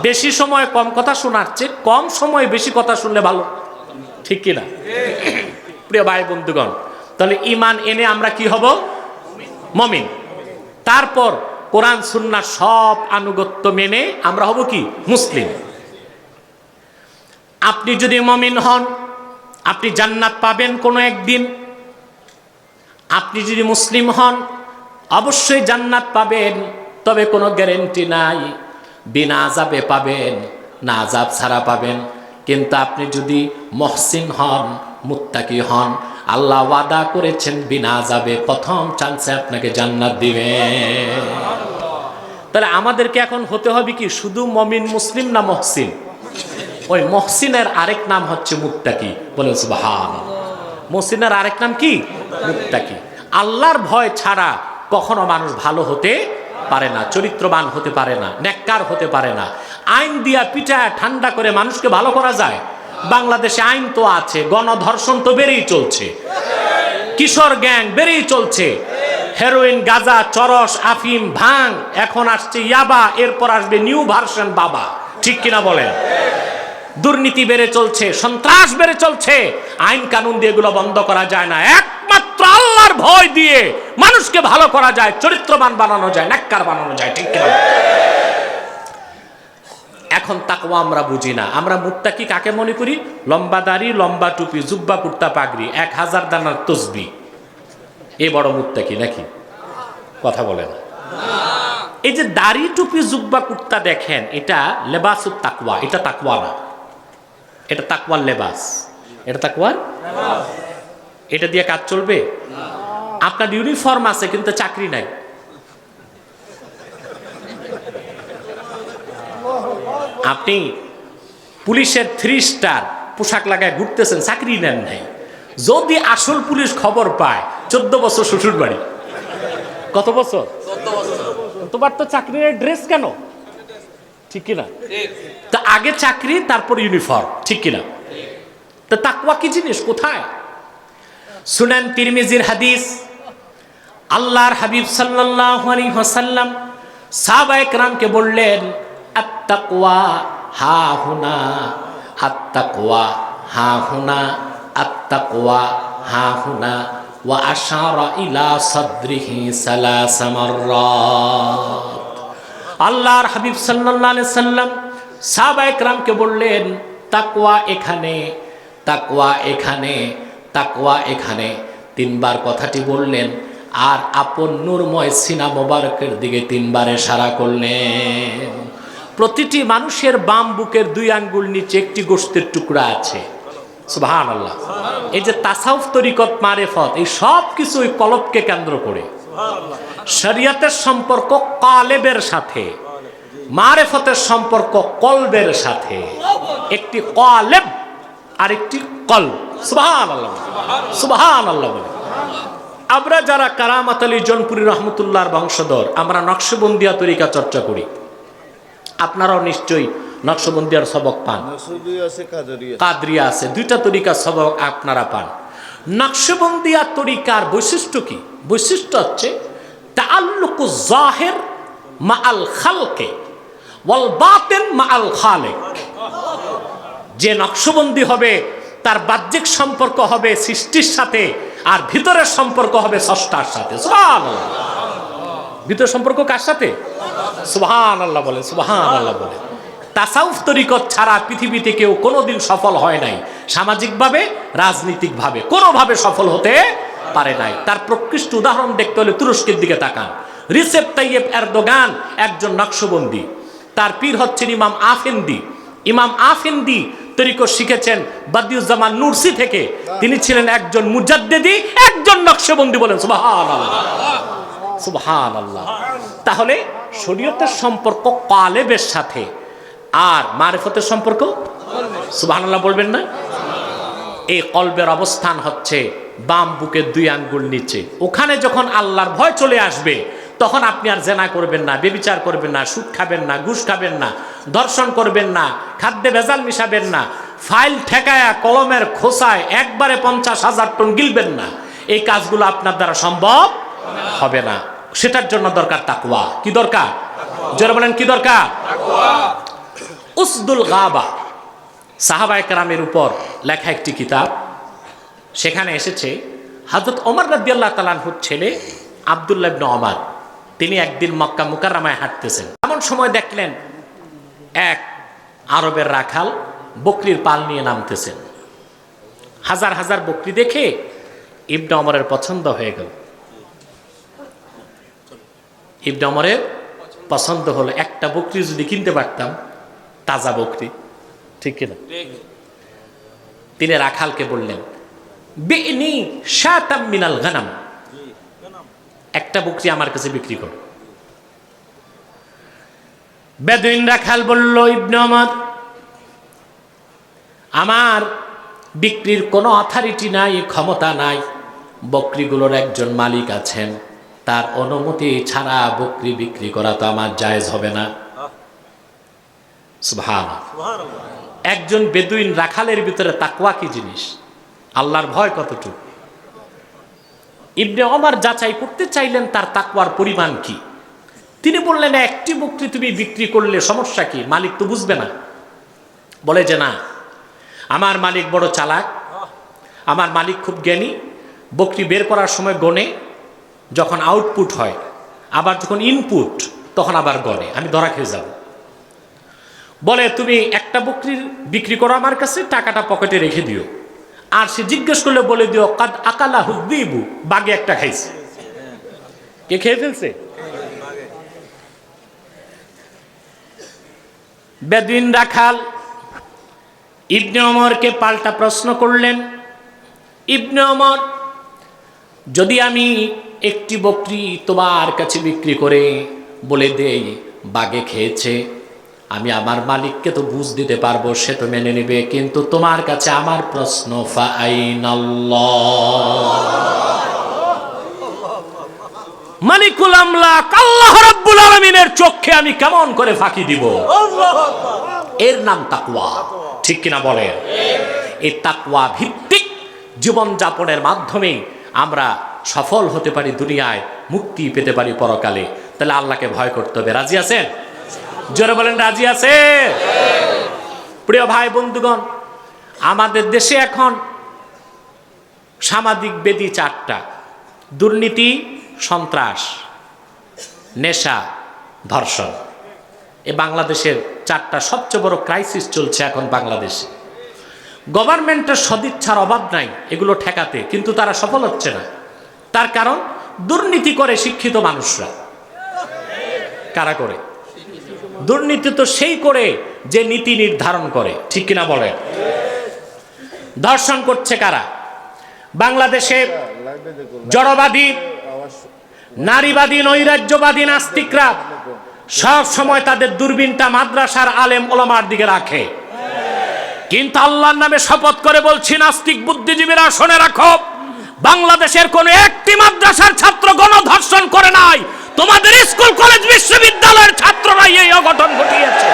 বেশি সময় কম কথা শোনার চেয়ে কম সময়ে বেশি কথা শুনলে ভালো, ঠিক কিনা? প্রিয় ভাই বন্ধুগণ, তাহলে ঈমান এনে আমরা কি হব? মুমিন। তারপর কোরআন সুন্নাহ সব আনুগত্য মেনে আমরা হব কি? মুসলিম। আপনি যদি মুমিন হন, আপনি জান্নাত পাবেন কোনো একদিন। আপনি যদি মুসলিম হন, অবশ্যই জান্নাত পাবেন, তবে কোনো গ্যারেন্টি নাই বিনা আযাবে পাবেন না আযাব ছাড়া পাবেন। কিন্তু আপনি যদি মুহসিন হন, মুত্তাকি হন, আল্লাহ ওয়াদা করেছেন বিনা আযাবে প্রথম চান্সে আপনাকে জান্নাত দিবেন। তাহলে আমাদেরকে এখন হতে হবে কি? শুধু মুমিন মুসলিম না মুহসিন? ওই মুহসিনের আরেক নাম হচ্ছে মুত্তাকি। বলেন সুবহানাল্লাহ। মুহসিনের আরেক নাম কি? মুত্তাকি। আল্লাহর ভয় ছাড়া কখনো মানুষ ভালো হতে পারে না, চরিত্রবান হতে পারে না, নেককার হতে পারে না। আইন দিয়া পিটায় ঠান্ডা করে মানুষকে ভালো করা যায়? বাংলাদেশে আইন তো আছে, গণধর্ষণ তো বেড়েই চলছে, কিশোর গ্যাং বেড়েই চলছে, হেরোইন, গাঁজা, চরস, আফিম, ভাং, এখন আসছে ইয়াবা, এরপর আসবে নিউ ভার্সন বাবা, ঠিক কিনা বলেন? দুর্নীতি বেড়ে চলছে, সন্ত্রাস বেড়ে চলছে। আইন কানুন দিয়ে এগুলো বন্ধ করা যায় না, একমাত্র আল্লাহর ভয় দিয়ে মানুষকে ভালো করা যায়, চরিত্রবান বানানো যায়, নেককার বানানো যায়, ঠিক কিনা? এখন তাকওয়া আমরা বুঝি না। আমরা মুত্তাকি কাকে মনে করি? লম্বা দাড়ি, লম্বা টুপি, জুব্বা, কুর্তা, পাগড়ি, 1000 দানার তসবিহ, এ বড় মুত্তাকি নাকি? কথা বলেন। এই যে দাড়ি, টুপি, জুব্বা, কুর্তা দেখেন, এটা লেবাসুত তাকওয়া, এটা তাকওয়া না, এটা তাকওয়ার লেবাস, এটা তাকওয়ার। এটা দিয়ে কাজ চলবে? আপনার ইউনিফর্ম আছে কিন্তু চাকরি নাই। আপনি পুলিশের 3 স্টার পোশাক লাগায় ঘুরতেছেন, চাকরি নেন নাই। যদি আসল পুলিশ খবর পায় 14 বছর শ্বশুর বাড়ি। কত বছর? 14 বছর। তোমার তো চাকরির ড্রেস কেন, ঠিক কিনা? তা আগে চাকরি, তারপর ইউনিফর্ম, ঠিক কিনা? তা তাকওয়া কি জিনিস, কোথায়? সুনান তিরমিজির হাদিস, আল্লাহর হাবিব সাল্লাল্লাহু আলাইহি ওয়াসাল্লাম সাহাবায়ে কেরামকে বললেন, আত-তাকওয়া হা হুনা, আত-তাকওয়া হা হুনা, আত-তাকওয়া হা হুনা, ওয়া আশারা ইলা সাদরিহি সালাসা মাররাত। আল্লাহর হাবিব সাল্লাল্লাহু আলাইহি সাল্লাম সাহাবায়ে কেরামকে বললেন, তাকওয়া এখানে, তাকওয়া এখানে, তাকওয়া এখানে। 3 বার কথাটি বললেন, আর আপন নূরময় সিনা মোবারকের দিকে 3 বার ইশারা করলেন। প্রতিটি মানুষের বাম বুকের 2 আঙ্গুল নিচে একটি গোশতের টুকরা আছে। সুবহানাল্লাহ। এই যে তাসাউফ, তরিকত, মারেফত, এই সব কিছু ওই কলবকে কেন্দ্র করে। শরিয়তের সম্পর্ক কালেবের সাথে, মারেফতের সম্পর্ক কলবের সাথে। একটি কালেব আর একটি কলব। সুবহানাল্লাহ, সুবহানাল্লাহ। আমরা যারা কারামাত আলী জনপুরি রহমতুল্লাহর বংশধর, আমরা নকশবন্দিয়া তরিকা চর্চা করি। আপনারাও নিশ্চয়ই নকশবন্দিয়ার সবক পান, কাদরিয়া আছে, 2টা তরিকা সবক আপনারা পান। নকশবন্দিয়া তরিকার বৈশিষ্ট্য কি? বৈশিষ্ট্য হচ্ছে তাআল্লুকু যাহির মাআল খালকে ওয়াল বাতিন মাআল খালিক। যে নকশবন্দি হবে তার বাহ্যিক সম্পর্ক হবে সৃষ্টির সাথে, আর ভিতরের সম্পর্ক হবে স্রষ্টার সাথে। সুবহানাল্লাহ। ভিতরের সম্পর্ক কার সাথে? সুবহানাল্লাহ বলে, সুবহানাল্লাহ বলে। তাসাউফ তরিকত ছাড়া পৃথিবীতে কেউ কোনোদিন সফল হয় নাই, সামাজিকভাবে রাজনীতিকভাবে কোনোভাবে সফল হতে পারে নাই। তার প্রকৃষ্ট উদাহরণ দেখতে হলে তুরস্কের দিকে তাকান। রিসেপ তাইয়েব এরদোগান একজন নকশবন্দি, তার পীর হচ্ছেন ইমাম আফেন্দি। ইমাম আফেন্দি তরিকত শিখেছেন বাদিউজ্জামান নুরসি থেকে। তিনি ছিলেন একজন মুজাদ্দিদি, একজন নকশবন্দি। বলেন সুবহানাল্লাহ, সুবহানাল্লাহ। তাহলে শরীয়তের সম্পর্ক কালেবের সাথে, আর মারিফতের সম্পর্ক সুবহানাল্লাহ বলবেন না? এই কলবের অবস্থান হচ্ছে বাম বুকের 2 আঙ্গুল নিচে। ওখানে যখন আল্লাহর ভয় চলে আসবে তখন আপনি আর জেনা করবেন না, ব্যভিচার করবেন না, সুদ খাবেন না, ঘুষ খাবেন না, ধর্ষণ করবেন না, খাদ্যে ভেজাল মিশাবেন না, ফাইল ঠেকায়া কলমের খোসায় একবারে 50,000 টন গিলবেন না। এই কাজগুলো আপনার দ্বারা সম্ভব হবে না। সেটার জন্য দরকার তাকওয়া। কি দরকার? যারা বলেন কি দরকার? উসদুল গাবা সাহাবায়ে কেরামের উপর লেখা একটি কিতাব। সেখানে এসেছে হযরত ওমর রাদিয়াল্লাহু তাআলা আনহুর ছেলে আব্দুল্লাহ ইবনে ওমর, তিনি একদিন মক্কা মুকাররমায় হাঁটতেছেন। এমন সময় দেখলেন এক আরবের রাখাল বকরির পাল নিয়ে নামতেছেন। হাজার হাজার বকরি দেখে ইবনে ওমরের পছন্দ হয়ে গেল। ইবনে ওমরের পছন্দ হলো, একটা বকরি যদি কিনতে পারতাম, তাজা বকরি, ঠিক কিনা? তিনি রাখালকে বললেন, বিনি শাতাম মিনাল গানাম, একটা বকরি আমার কাছে বিক্রি করো। বেদুইন রাখাল বলল, ইবনে ওমর, আমার বিক্রির কোনো অথরিটি নাই, ক্ষমতা নাই। বকরিগুলোর একজন মালিক আছেন, তার অনুমতি ছাড়া বকরি বিক্রি করা তো আমার জায়েজ হবে না। সুবহানাল্লাহ। একজন বেদুইন রাখালের ভিতরে তাকওয়া কি জিনিস, আল্লাহর ভয় কতটুকু। ইবনে ওমর যাচাই করতে চাইলেন তার তাকওয়ার পরিমাণ কি। তিনি বললেন, একটি বকরি তুমি বিক্রি করলে সমস্যা কি, মালিক তো বুঝবে না। বলে যে না, আমার মালিক বড় চালাক, আমার মালিক খুব জ্ঞানী। বকরি বের করার সময় গনে, যখন আউটপুট হয়, আবার যখন ইনপুট তখন আবার গনে, আমি ধরা খেয়ে যাব। বলে তুমি একটা বকরির বিক্রি করো আমার কাছে, টাকাটা পকেটে রেখে দিও। আর সে জিজ্ঞেস করলে বলে দিও, কাদ আকালাহু যিবু, বাঘে একটা খাইছে। কে খেয়ে ফেলছে? বেদুইন রাখাল ইবনে ওমরকে পাল্টা প্রশ্ন করলেন, ইবনে ওমর, যদি আমি একটি বকরি তোমার কাছে বিক্রি করে বলে দেই বাঘে খেয়েছে, আমি আমার মালিককে তো বুঝ দিতে পারবো, সে তো মেনে নেবে। কিন্তু তোমার কাছে আমার প্রশ্ন, মালিকুল আমলাক আল্লাহ রাব্বুল আলামিনের চোখে আমি কেমন করে ফাঁকি দিব? এর নাম তাকওয়া, ঠিক কিনা বলেন? এই তাকওয়া ভিত্তিক জীবন যাপনের মাধ্যমে আমরা সফল হতে পারি দুনিয়ায়, মুক্তি পেতে পারি পরকালে। তাহলে আল্লাহকে ভয় করতে হবে। রাজি আছেন? জোরে বলেন, রাজি আছে? প্রিয় ভাই বন্ধুগণ, আমাদের দেশে এখন সামাজিক বেদি 4টা: দুর্নীতি, সন্ত্রাস, নেশা, ধর্ষণ। এই বাংলাদেশের 4টা সবচেয়ে বড় ক্রাইসিস চলছে এখন বাংলাদেশে। গভর্নমেন্টের সদিচ্ছার অভাব নাই এগুলো ঠেকাতে, কিন্তু তারা সফল হচ্ছে না। তার কারণ, দুর্নীতি করে শিক্ষিত মানুষরা। কারা করে দুর্নীতি? তো সেই করে যে নীতি নির্ধারণ করে, ঠিক কিনা বলে? ধর্ষণ করছে কারা? বাংলাদেশে জড়বাদী, নারীবাদী, নৈরাজ্যবাদী নাস্তিকরা সব সময় তাদের দূরবীনটা মাদ্রাসার আলেম ওলামার দিকে রাখে। কিন্তু আল্লাহর নামে শপথ করে বলছি, নাস্তিক বুদ্ধিজীবীরা শুনে রাখো, বাংলাদেশের কোন একটি মাদ্রাসার ছাত্র গণধর্ষণ করে নাই। তোমাদের স্কুল, কলেজ, বিশ্ববিদ্যালয়ের ছাত্ররা এই অঘটন ঘটিয়েছে।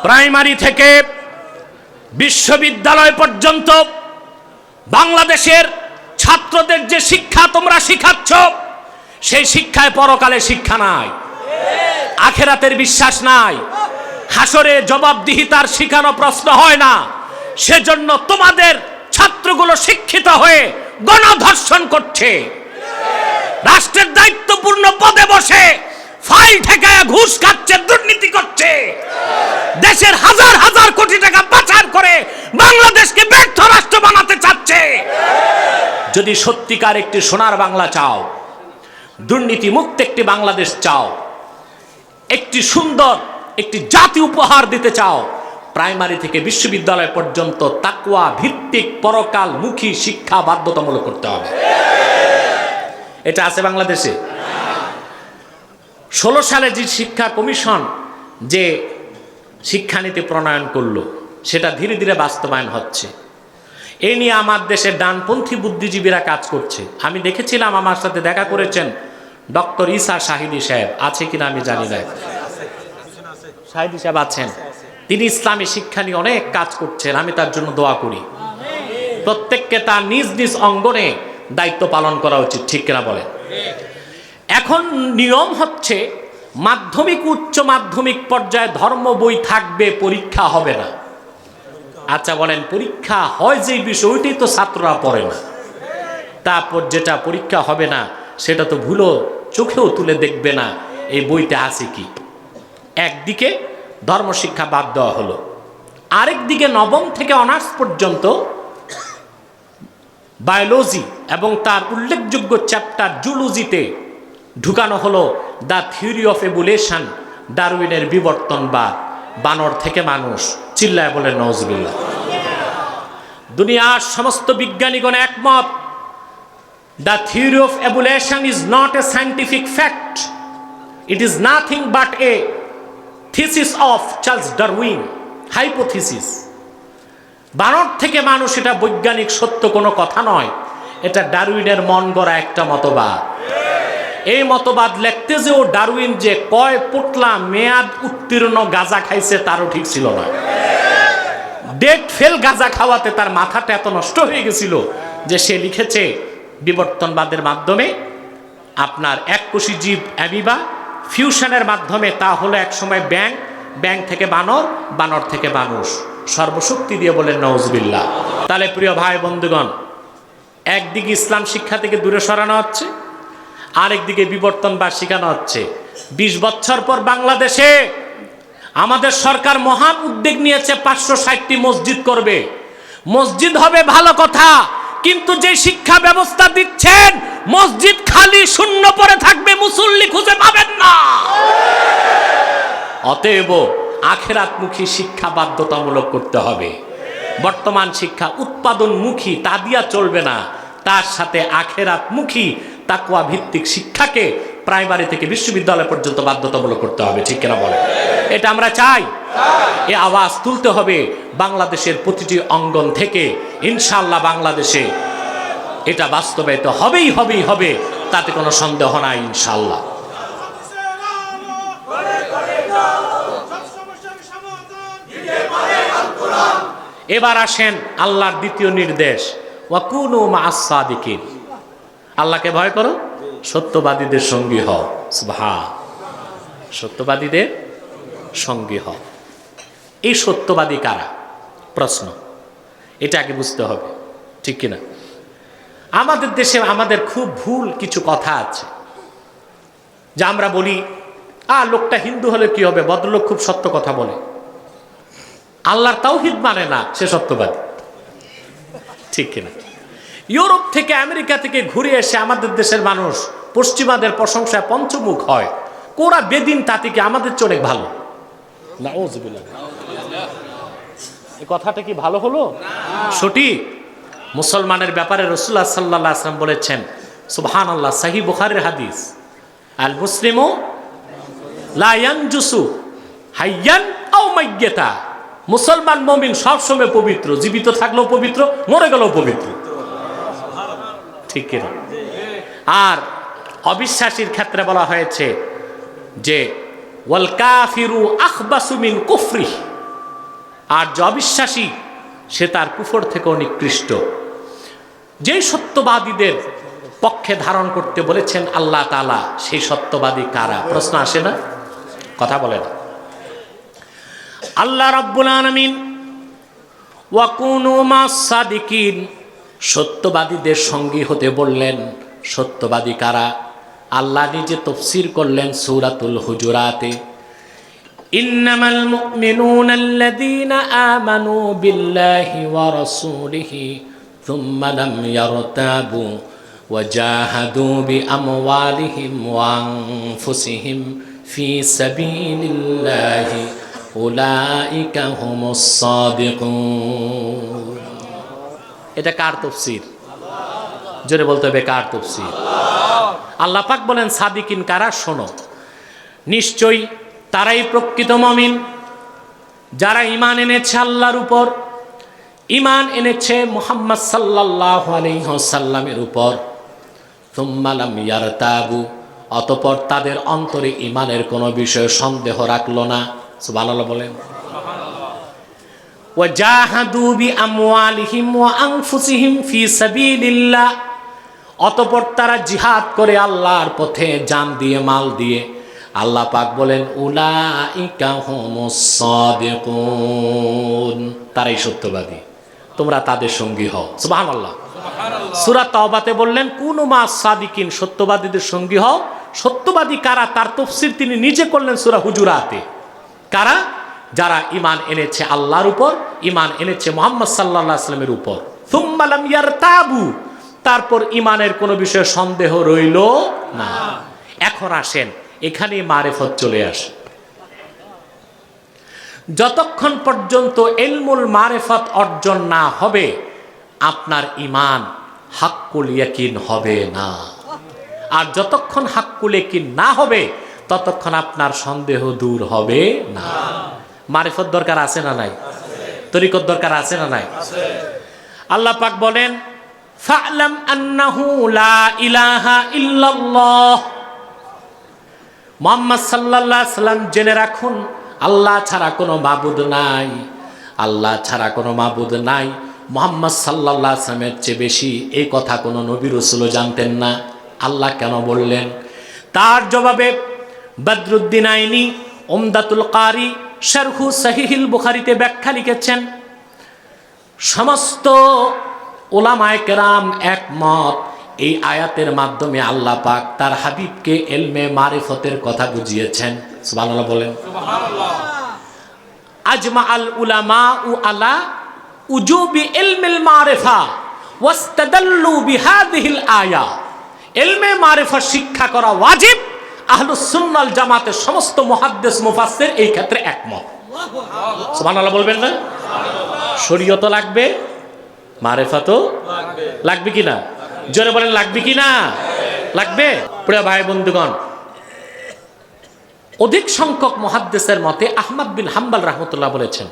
প্রাইমারি থেকে বিশ্ববিদ্যালয় পর্যন্ত বাংলাদেশের ছাত্রদের যে শিক্ষা তোমরা শিখাচ্ছ, সেই শিক্ষায় পরকালে শিক্ষা নাই, আখেরাতের বিশ্বাস নাই, হাসরে জবাবদিহিতার শিখানো প্রশ্ন হয় না। সেজন্য তোমাদের ছাত্রগুলো শিক্ষিত হয়ে গণধর্ষণ করছে, রাষ্ট্রের দায়িত্বপূর্ণ পদে বসে ফাইল ঠেকায় ঘুষ খাচ্ছে, দুর্নীতি করছে, দেশের হাজার হাজার কোটি টাকা পাচার করে বাংলাদেশকে ব্যর্থ রাষ্ট্র বানাতে চাচ্ছে। যদি সত্যিকার একটি সোনার বাংলা চাও, দুর্নীতি মুক্ত একটি বাংলাদেশ চাও, একটি সুন্দর একটি জাতি উপহার দিতে চাও, প্রাইমারি থেকে বিশ্ববিদ্যালয় পর্যন্ত তাকওয়া ভিত্তিক পরকালমুখী শিক্ষা বাধ্যতামূলক করতে হবে। এটা আছে বাংলাদেশে? 16 সালে যে শিক্ষা কমিশন যে শিক্ষানীতি প্রণয়ন করলো, সেটা ধীরে ধীরে বাস্তবায়ন হচ্ছে। এ নিয়ে আমার দেশের ডানপন্থী বুদ্ধিজীবীরা কাজ করছে। আমি দেখেছিলাম, আমার সাথে দেখা করেছেন ডক্টর ঈসা শাহিদি সাহেব, আছে কিনা আমি জানি না। শাহিদি সাহেব আছেন, তিনি ইসলামী শিক্ষা নিয়ে অনেক কাজ করছেন। আমি তার জন্য দোয়া করি। প্রত্যেককে তার নিজ নিজ অঙ্গনে দায়িত্ব পালন করা উচিত, ঠিক কিনা বলেন? এখন নিয়ম হচ্ছে মাধ্যমিক উচ্চ মাধ্যমিক পর্যায়ে ধর্ম বই থাকবে, পরীক্ষা হবে না। আচ্ছা বলেন, পরীক্ষা হয় যে বিষয়, ওইটাই তো ছাত্ররা পড়ে না। তারপর যেটা পরীক্ষা হবে না, সেটা তো ভুলো চোখেও তুলে দেখবে না এই বইটা আছে কি। একদিকে ধর্মশিক্ষা বাদ দেওয়া হলো, আরেকদিকে নবম থেকে অনার্স পর্যন্ত বায়োলজি এবং তার উল্লেখযোগ্য চ্যাপ্টার জুলজিতে ঢুকানো হলো দ্য থিওরি অফ এভলিউশন, ডারউইনের বিবর্তনবাদ, বানর থেকে মানুষ। চিল্লায় বলেন নাউজুবিল্লাহ। দুনিয়ার সমস্ত বিজ্ঞানীগণ একমত, the theory of evolution is not a scientific fact, it is nothing but A thesis of Charles Darwin, hypothesis. বানর থেকে মানুষ এটা বৈজ্ঞানিক সত্য কোনো কথা নয়, এটা ডারউইনের মন গড়া একটা মতবাদ। এই মতবাদ লিখতে যে ও ডারউইন যে কয় পোটলা মেয়াদ উত্তীর্ণ গাঁজা খাইছে তারও ঠিক ছিল না। ডেট ফেল গাঁজা খাওয়াতে তার মাথাটা এত নষ্ট হয়ে গেছিল যে সে লিখেছে বিবর্তনবাদের মাধ্যমে আপনার এককোষী জীব অ্যামিবা, ফিউশনের মাধ্যমে তা হলো একসময় ব্যাং, ব্যাং থেকে বানর, বানর থেকে মানুষ। সর্বশক্তি দিয়ে বলেন নাউজুবিল্লাহ। তাহলে প্রিয় ভাই বন্ধুগণ, একদিকে ইসলাম শিক্ষা থেকে দূরে সরানো হচ্ছে, আরেকদিকে বিবর্তনবাদ শেখানো হচ্ছে। 20 বছর পর বাংলাদেশে আমাদের সরকার মহান উদ্যোগ নিয়েছে, 560টি মসজিদ করবে। মসজিদ হবে ভালো কথা, কিন্তু যে শিক্ষা ব্যবস্থা দিচ্ছেন, মসজিদ খালি শূন্য পড়ে থাকবে, মুসল্লি খুঁজে পাবেন না। অতএব আখেরাতমুখী শিক্ষা বাধ্যতামূলক করতে হবে। বর্তমান শিক্ষা উৎপাদনমুখী, তা দিয়া চলবে না। তার সাথে আখেরাতমুখী তাকওয়া ভিত্তিক শিক্ষাকে প্রাইমারি থেকে বিশ্ববিদ্যালয় পর্যন্ত বাধ্যতামূলক করতে হবে, ঠিক কিনা বলে? এটা আমরা চাই। এ আওয়াজ তুলতে হবে বাংলাদেশের প্রতিটি অঙ্গন থেকে। ইনশাআল্লাহ বাংলাদেশে এটা বাস্তবায়িত হবেই হবেই হবে, তাতে কোনো সন্দেহ নাই ইনশাআল্লাহ। এবার আসেন আল্লাহর দ্বিতীয় নির্দেশ, ওয়াকুনু মা'আস সাদিকিন। আল্লাহকে ভয় করো, সত্যবাদীদের সঙ্গী হও। সুবহান, সত্যবাদীদের সঙ্গী হও। এই সত্যবাদী কারা? প্রশ্ন, এটা আগে বুঝতে হবে, ঠিক কিনা? আমাদের দেশে আমাদের খুব ভুল কিছু কথা আছে, যা আমরা বলি লোকটা হিন্দু হলে কি হবে, ভদ্রলোক খুব সত্য কথা বলে। আল্লাহর তাওহীদ মানে না, সে সত্যবাদী, ঠিক কিনা? ইউরোপ থেকে আমেরিকা থেকে ঘুরে এসে আমাদের দেশের মানুষ পশ্চিমাদের প্রশংসায় পঞ্চমুখ হয়। কোরা বেদিন তাতে কি আমাদের চেয়ে অনেক ভালো? নাউজুবিল্লাহ। এই কথাটা কি ভালো হলো? সঠিক। মুসলমানের ব্যাপারে রাসূলুল্লাহ সাল্লাল্লাহু আলাইহি ওয়াসাল্লাম বলেছেন, সুবহানাল্লাহ, সহিহ বুখারীর হাদিস, আল মুসলিমু লা ইয়ানজুসু হাইয়ান আও মাইয়্যিতা। মুসলমান মুমিন সবসময় পবিত্র, জীবিত থাকলেও পবিত্র, মরে গেলেও পবিত্র, ঠিক কিনা? আর অবিশ্বাসীর ক্ষেত্রে বলা হয়েছে যে ওয়াল কাফিরু আখবাসু মিন কুফরিহি, আর যে অবিশ্বাসী সে তার কুফর থেকেও নিকৃষ্ট। যেই সত্যবাদীদের পক্ষে ধারণ করতে বলেছেন আল্লাহ তাআলা, সেই সত্যবাদী কারা? প্রশ্ন আসে না? কথা বলে না। আল্লাহ রাব্বুল আলামিন ওয়া কুনু মাস সাদিকিন, সত্যবাদীদের সঙ্গী হতে বললেন। সত্যবাদী কারা? আল্লাহ নিজে তাফসীর করলেন সূরাতুল হুজুরাতে, ইন্নামাল মুমিনুনা আল্লাযীনা আমানু বিল্লাহি ওয়া রাসূলিহি সুম্মা লাম ইয়ারতাবু ওয়া জাহাদু বিআমওয়ালিহিম ওয়া আনফুসিহিম ফি সাবিলিল্লাহি উলাইকা হুমুস সাদিকুন। এটা কার তাফসীর? জোরে বলতে হবে, কার তাফসীর? আল্লাহ পাক বলেন সাদিকিন কারা? শোনো, নিশ্চয়ই তারাই প্রকৃত মুমিন, যারা ঈমান এনেছে আল্লাহর উপর, ঈমান এনেছে মুহাম্মদ সাল্লাল্লাহু আলাইহি ওয়াসাল্লামের উপর। সুম্মা লাম ইয়ারতাবু, অতঃপর তাদের অন্তরে ঈমানের কোনো বিষয়ে সন্দেহ রাখলো না। সুবহানাল্লাহ বলেন। ওয়া জাহাদু বিআমওয়ালিহিম ওয়া আনফুসিহিম ফি সাবিলিল্লাহ, অতঃপর তারা জিহাদ করে আল্লাহর পথে জান দিয়ে, মাল দিয়ে। আল্লাহ পাক বলেন উলাইকা হুমুস সাদিকুন, তারাই সত্যবাদী, তোমরা তাদের সঙ্গী হও। সুবহানাল্লাহ। সূরা তাওবাতে বললেন কুনু মাস সাদিকিন, সত্যবাদীদের সঙ্গী হও। সত্যবাদী কারা তার তাফসীর তিনি নিজে করলেন সূরা হুজুরাতে। কারা? যারা ঈমান এনেছে আল্লাহর উপর, ঈমান এনেছে মুহাম্মদ সাল্লাল্লাহু আলাইহি ওয়াসাল্লামের উপর। সুম্মা লাম ইয়ারতাবু, তারপর ঈমানের কোনো বিষয়ে সন্দেহ রইল না। এখন আসেন, এখানে মারিফত চলে আসে। যতক্ষণ পর্যন্ত ইলমুল মারিফত অর্জন না হবে, আপনার ঈমান হাক্কুল ইয়াকিন হবে না। আর যতক্ষণ হাক্কুল ইয়াকিন না হবে, ততক্ষণ আপনার সন্দেহ দূর হবে না। মারিফত দরকার আছে না নাই? তরিকত দরকার আছে না নাই? আল্লাহ পাক বলেন ফা'লাম আন্নাহু লা ইলাহা ইল্লাল্লাহ, মুহাম্মদ সাল্লাল্লাহু আলাইহি সাল্লাম জেনে রাখুন আল্লাহ ছাড়া কোনো মাবুদ নাই। আল্লাহ ছাড়া কোনো মাবুদ নাই। মুহাম্মদ সাল্লাল্লাহু আলাইহি সাল্লামের চেয়ে বেশি এই কথা কোনো নবী রাসূলও জানতেন না। আল্লাহ কেন বললেন? তার জবাবে বদরুদ্দিন আইনি উমদাতুল কারি শারহু সহিহুল বুখারীতে ব্যাখ্যা লিখেছেন, সমস্ত উলামায়ে কেরাম একমত, এই আয়াতের মাধ্যমে আল্লাহ পাক তার হাবিবকে ইলমে মারিফতের কথা বুঝিয়েছেন। সুবহানাল্লাহ বলেন। সুবহানাল্লাহ। আজমাআল উলামাউ আলা উজুবি ইলমিল মারিফা ওয়াস্তাদাল্লু বিহাযিহিল আয়া, ইলমে মারিফা শিক্ষা করা ওয়াজিব। আহলুস সুন্নাহ ওয়াল জামাতের সমস্ত মুহাদ্দিস মুফাসসির এই ক্ষেত্রে একমত। সুবহানাল্লাহ বলবেন না? শরীয়ত লাগবে, মারিফাতও লাগবে কিনা? জোরে বলেন লাগবে কিনা? লাগবে। প্রিয় ভাই বন্ধুগণ, অধিক সংখ্যক মুহাদ্দিসের মতে আহমদ বিন হাম্বল রাহমাতুল্লাহ বলেছেন,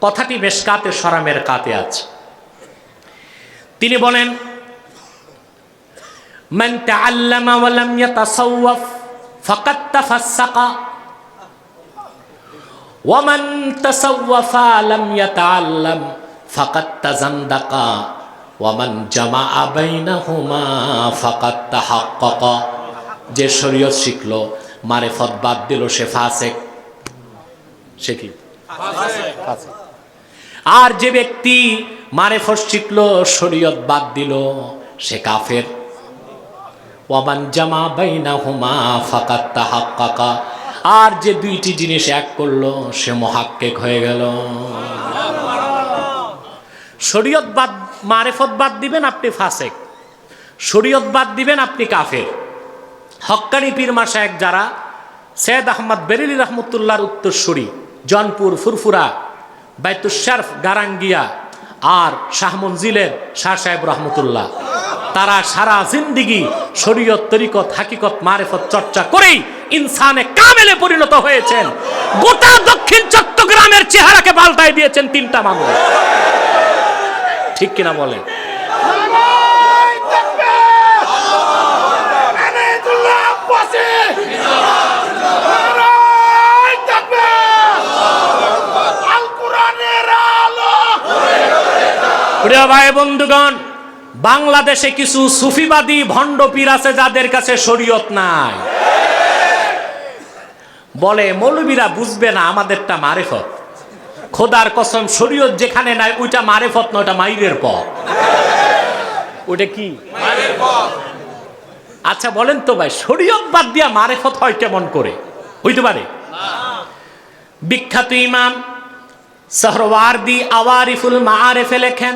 কথাটি মিশকাতে শরামের কাতে আছে। তিনি বলেন মান তাআল্লামা ওয়া লাম ইয়াতাসাওয়াফ ফাকাদ তাফাসসাকা ওয়া মান তাসাওয়াফা লাম ইয়াতাআল্লাম ফাকাদ তাজান্দাকা ওয়া মান জামাআ বাইনাহুমা ফাকাদ তাহাক্কাকা। যে শরীয়ত শিখলো, মারিফত বাদ দিল, সে ফাসিক। সে কি? ফাসিক। আর যে ব্যক্তি মারিফত শিখলো, শরীয়ত বাদ দিল, সে কাফের। ওয়া মান জামা বাইনাহুমা ফাকাদ তাহাক্কাকা, আর যে দুইটি জিনিস এক করলো, সে মুহাক্কিক হয়ে গেল। শরীয়ত বাদ, মারিফত বাদ দিবেন, আপনি ফাসিক। শরীয়ত বাদ দিবেন, আপনি কাফের। হক্কানি পীর মাশায়েখ যারা, সৈয়দ আহমদ বেরেলী রহমতুল্লাহর উত্তরসূরি, জনপুর, ফুরফুরা, বাইতুশ শরফ, গারাঙ্গিয়া, আর শাহ মনজিলের শাহ সাহেব রহমতুল্লাহ, তারা সারা জিন্দিগি শরীয়ত, তরিকত, হাকিকত, মারিফত চর্চা করেই ইনসানে কামেলে পরিণত হয়েছেন। গোটা দক্ষিণ চট্টগ্রামের চেহারাকে পাল্টাই দিয়েছেন তিনটা মানুষ। ঠিক কিনা বলেন? আল কোরআনের প্রিয় ভাই বন্ধুগণ, বাংলাদেশে কিছু সুফিবাদী ভণ্ড পীর আছে যাদের কাছে শরীয়ত নাই। বলে মৌলবীরা বুঝবে না, আমাদেরটা মারেফত। খোদার কসম, শরীয়ত যেখানে নাই ওইটা মারেফত না, ওটা মাইরের পথ। ওটা কি? আচ্ছা বলেন তো ভাই, শরীয়ত বাদ দিয়া মারেফত হয় কেমন করে? হইতে পারে? বিখ্যাত ইমাম সাহরওয়ার্দী আওয়ারিফুল মাআরিফে লেখেন,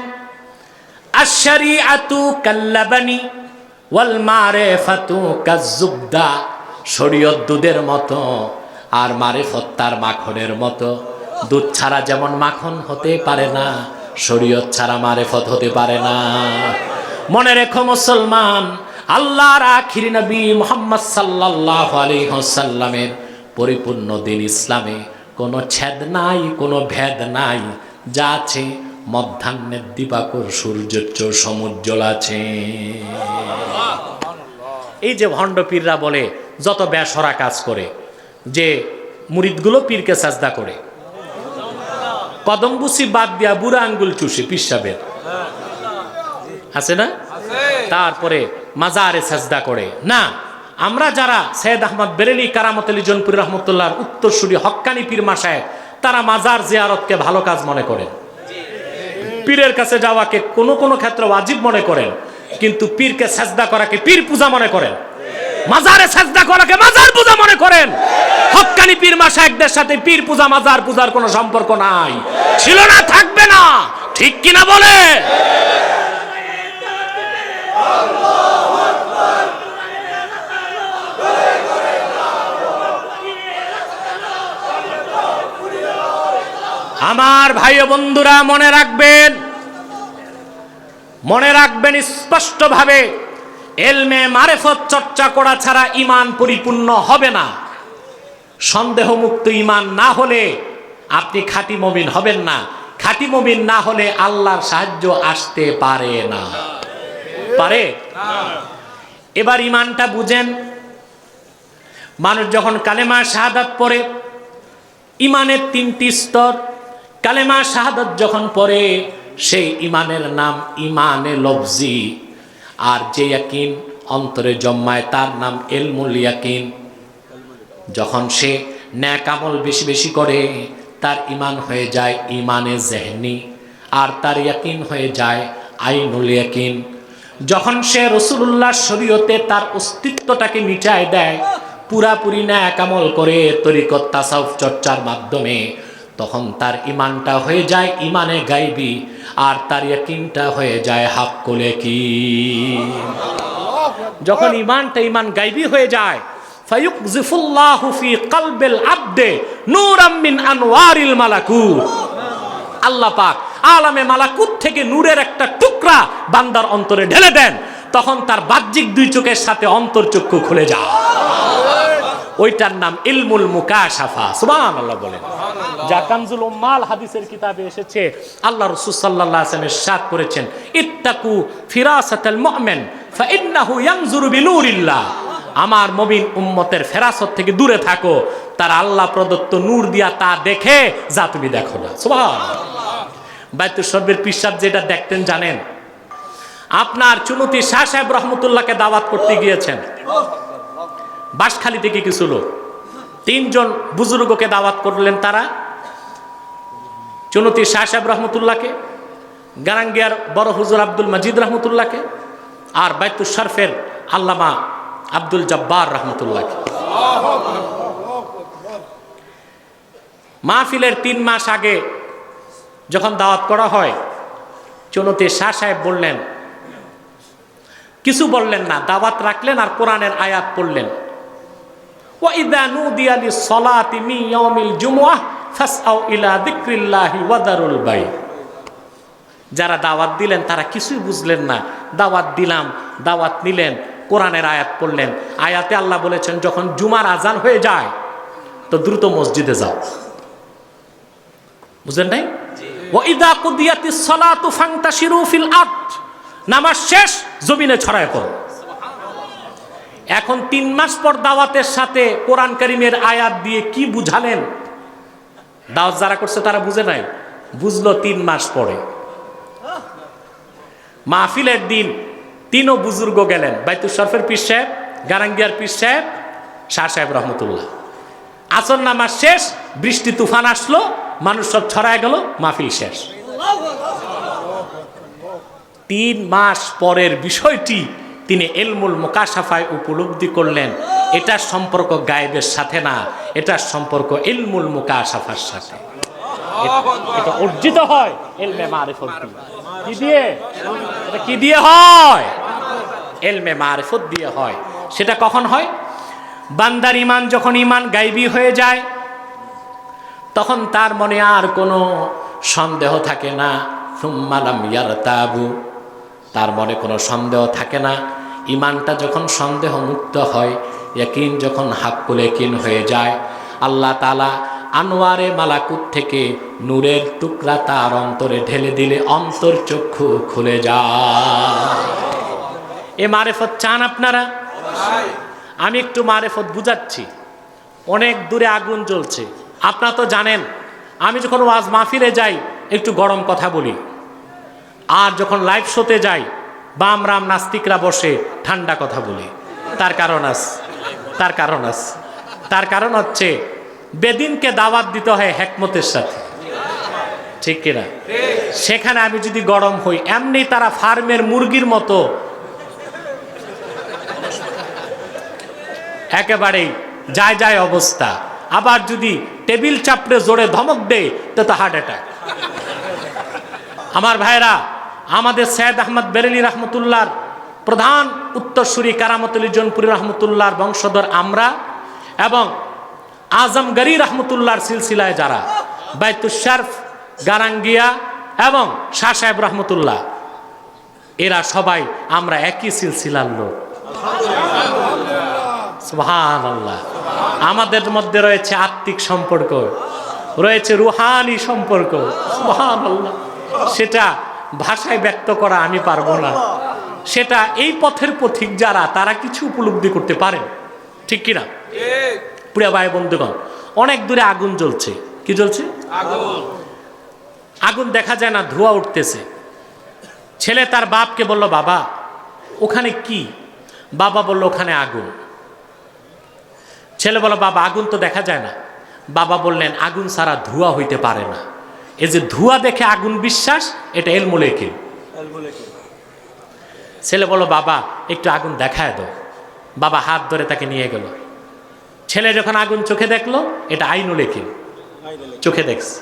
আশ-শরীআতু কাল্লাবানি ওয়াল মারিফাতু কাজ্জুবদা। শরীয়ত দুধের মতো আর মারিফত তার মাখনের মতো। দুধ ছাড়া যেমন মাখন হতে পারে না, শরীয়ত ছাড়া মারিফত হতে পারে না। মনে রেখো মুসলমান, আল্লাহর আখির নবী মুহাম্মদ সাল্লাল্লাহু আলাইহি ওয়াসাল্লামের পরিপূর্ণ দিন ইসলামে কোনো ছেদ নাই, কোনো ভেদ নাই। যা আছে মধ্যাহ্নের দিবাকর সূর্যের চেয়ে সমুজ্জ্বল আছে। এই যে ভণ্ড পীররা বলে যত বেসরা কাজ করে, যে মুরিদগুলো পীরকে সাজদা করে, কদম বুসি বাদ দিয়া বুড়া আঙ্গুল চুষে পিসাবের আছে না, তারপরে মাজারে সাজদা করে না। আমরা যারা সৈয়দ আহমদ বেরেলি কারামত আলী জনপুরি রহমতুল্লাহর উত্তরসূরি হক্কানি পীর মাসায়, তারা মাজার জিয়ারতকে ভালো কাজ মনে করেন, পীরের কাছে যাওয়াকে কোনো কোনো ক্ষেত্রে ওয়াজিব মনে করেন, কিন্তু পীরকে সাজদা করাকে পীর পূজা মনে করেন, মাজারে সাজদা করাকে মাজার পূজা মনে করেন। হক্কানি পীর মাশায়েখদের সাথে পীর পূজা মাজার পূজার কোনো সম্পর্ক নাই, ছিল না, থাকবে না। ঠিক কিনা বলে? আমার ভাই ও বন্ধুরা, মনে রাখবেন, মনে রাখবেন স্পষ্টভাবে, এলমে মারেফত চর্চা করা ছাড়া ঈমান পরিপূর্ণ হবে না। সন্দেহমুক্ত ঈমান না হলে আপনি খাঁটি মুমিন হবেন না। খাঁটি মুমিন না হলে আল্লাহর সাহায্য আসতে পারে না। পারে? এবার ঈমানটা বুঝেন। মানুষ যখন কালেমা শাহাদাত পড়ে, ঈমানের 3টি স্তর। কালেমা শাহাদাত যখন পড়ে, সেই ঈমানের নাম ঈমানে লফজি। আর যে ইয়াকিন অন্তরে জন্মায় তার নাম ইলমুল ইয়াকিন। যখন সে নেক আমল বেশি বেশি করে, তার ঈমান হয়ে যায় ঈমানে জেহনি, আর তার ইয়াকিন হয়ে যায় আইনুল ইয়াকিন। যখন সে রাসূলুল্লাহর শরীয়তে তার অস্তিত্বটাকে মিটায় দেয়, পুরাপুরি নেক আমল করে তরিকত তাসাউফ চর্চার মাধ্যমে, তখন তার ঈমানটা হয়ে যায় ঈমানে গায়বী, আর তার ইয়াকিনটা হয়ে যায় হাক্কুল ইয়াকিন। যখন ঈমানটা ঈমান গায়বী হয়ে যায়, ফায়ুকযিফুল্লাহু ফি কলবিল আবদে নূরাম মিন আনওয়ারিল মালাকুত। আল্লাহ পাক আলামে মালাকুত থেকে নূরের একটা টুকরা বান্দার অন্তরে ঢেলে দেন, তখন তার বাহ্যিক 2 চোখের সাথে অন্তর্চক্ষু খুলে যায়। ওইটার নাম ইলমুল মুকাশাফা। সুবহানাল্লাহ বলেন। যা কানজুল উম্মাল হাদিসের কিতাবে এসেছে, আল্লাহ রাসূল সাল্লাল্লাহু আলাইহি ওয়াসাল্লাম ইরশাদ করেছেন, ইত্তাকু ফিরাসাতাল মুমিন ফাইন্নাহু ইয়ানজুরু বিনূরিল্লাহ। আমার মুমিন উম্মতের ফেরাসত থেকে দূরে থাকো, তার আল্লাহ প্রদত্ত নূর দিয়া তা দেখে যা তুমি দেখো না। সুবহানাল্লাহ। বাইতুল শরীফের পীর সাহেব যেটা দেখতেন জানেন? আপনার চুনতি শাহ সাহেব রহমতুল্লাহকে দাওয়াত করতে গিয়েছেন বাঁশখালী থেকে কিছু লোক, 3 জন বুজুর্গকে দাওয়াত করলেন তারা, চুনতি শাহ সাহেব রহমতুল্লাহকে, গারাঙ্গিয়ার বড় হুজুর আব্দুল মজিদ রহমতুল্লাহকে, আর বাইতুল শরীফের আল্লামা আব্দুল জব্বার রহমতুল্লাহকে। মাহফিলের 3 মাস আগে যখন দাওয়াত করা হয়, চুনতি শাহ সাহেব বললেন, কিছু বললেন না, দাওয়াত রাখলেন আর কোরআনের আয়াত পড়লেন, ওয়াইদা নুদিয়া লিস-সালাতি মিন ইয়াউমিল জুমআহ ফাসআউ ইলা যিকরিল্লাহি ওয়া দারুল বাই। যারা দাওয়াত দিলেন তারা কিছুই বুঝলেন না, দাওয়াত দিলাম, দাওয়াত নিলেন, কোরআনের আয়াত পড়লেন। আয়াতে আল্লাহ বলেছেন, যখন জুমার আজান হয়ে যায় তো দ্রুত মসজিদে যাও। বুঝলেন নাই? ওয়াইদা কুদিয়াতিস-সালাতু ফান্তাশিরু ফিল আরদ, নামাজ শেষ, জমিনে ছড়ায় পড়ো। এখন 3 মাস পর দাওয়াতের সাথে কোরআন কারীমের আয়াত দিয়ে কি বুঝালেন? দাওয়াত যারা করছে তারা বুঝে নাই, বুঝলো 3 মাস পরে। মাহফিলের দিন তিনও বুজুর্গ গেলেন, বাইতুল শরফের পীর সাহেব, গারাঙ্গিয়ার পীর সাহেব, শাহ সাহেব রহমতুল্লাহ। আসর নামাজ শেষ, বৃষ্টি তুফান আসলো, মানুষ সব ছড়ায় গেল, মাহফিল শেষ। 3 মাস পরের বিষয়টি তিনি ইলমুল মুকাশাফায় উপলব্ধি করলেন। এটার সম্পর্ক গায়েবের সাথে না, এটার সম্পর্ক ইলমুল মুকাশাফার সাথে। এটা অর্জিত হয় ইলমে মারিফত কি দিয়ে? এটা কি দিয়ে হয়? ইলমে মারিফত দিয়ে হয়। সেটা কখন হয়? বান্দার ইমান যখন ইমান গায়েবী হয়ে যায়, তখন তার মনে আর কোনো সন্দেহ থাকে না। সুম্মা লাম ইয়ারতাবু, তার মনে কোনো সন্দেহ থাকে না। ইমানটা যখন সন্দেহ মুক্ত হয়, ইয়াকিন যখন হাক্কুল ইয়াকিন হয়ে যায়, আল্লাহ তাআলা আনোয়ারে মালাকুত থেকে নূরের টুকরা তার অন্তরে ঢেলে দিলে অন্তর চক্ষু খুলে যায়। এ মারেফত চান আপনারা? আমি একটু মারেফত বুঝাচ্ছি। অনেক দূরে আগুন জ্বলছে, আপনারা তো জানেন। আমি যখন ওয়াজ মাহফিলে যাই একটু গরম কথা বলি, আর যখন লাইভ শোতে যাই বাম রাম নাস্তিকরা বসে ঠান্ডা কথা বলি। তার কারণ হচ্ছে বেদিনকে দাওয়াত দিতে হয় হেকমতের সাথে, ঠিক কিনা? সেখানে আমি যদি গরম হই, এমনি তারা ফার্মের মুরগির মতো একেবারেই যায় অবস্থা। আবার যদি টেবিল চাপড়ে জোরে ধমক দেয় তো হার্ট অ্যাটাক। আমার ভাইরা, আমাদের সৈয়দ আহমদ বেরেলী রহমতুল্লাহর প্রধান উত্তরসূরি কারামতুল জনপুরি রহমতুল্লাহর বংশধর আমরা, এবং আজমগরি রহমতুল্লাহর সিলসিলায় যারা, বাইতুল শরফ, গারাঙ্গিয়া এবং শাহ সাহেব রহমতুল্লাহ, এরা সবাই আমরা একই সিলসিলার লোক। সুবহানাল্লাহ। আমাদের মধ্যে রয়েছে আত্মিক সম্পর্ক, রয়েছে রুহানি সম্পর্ক। সুবহানাল্লাহ। সেটা ভাষায় ব্যক্ত করা আমি পারবো না। সেটা এই পথের পথিক যারা, তারা কিছু উপলব্ধি করতে পারেন, ঠিক কিনা? প্রিয় ভাই বন্ধুগণ, অনেক দূরে আগুন জ্বলছে। কি জ্বলছে? আগুন দেখা যায় না, ধোঁয়া উঠতেছে। ছেলে তার বাপকে বলল, বাবা ওখানে কি? বাবা বলল, ওখানে আগুন। ছেলে বলল, বাবা আগুন তো দেখা যায় না। বাবা বললেন, আগুন ছাড়া ধোঁয়া হইতে পারে না। এই যে ধোঁয়া দেখে আগুন বিশ্বাস, এটা ইলমুল ইয়াকিন। ছেলে বলল, বাবা একটু আগুন দেখায় দাও। বাবা হাত ধরে তাকে নিয়ে গেল। ছেলে যখন আগুন চোখে দেখলো, এটা আইনুল ইয়াকিন, চোখে দেখছে।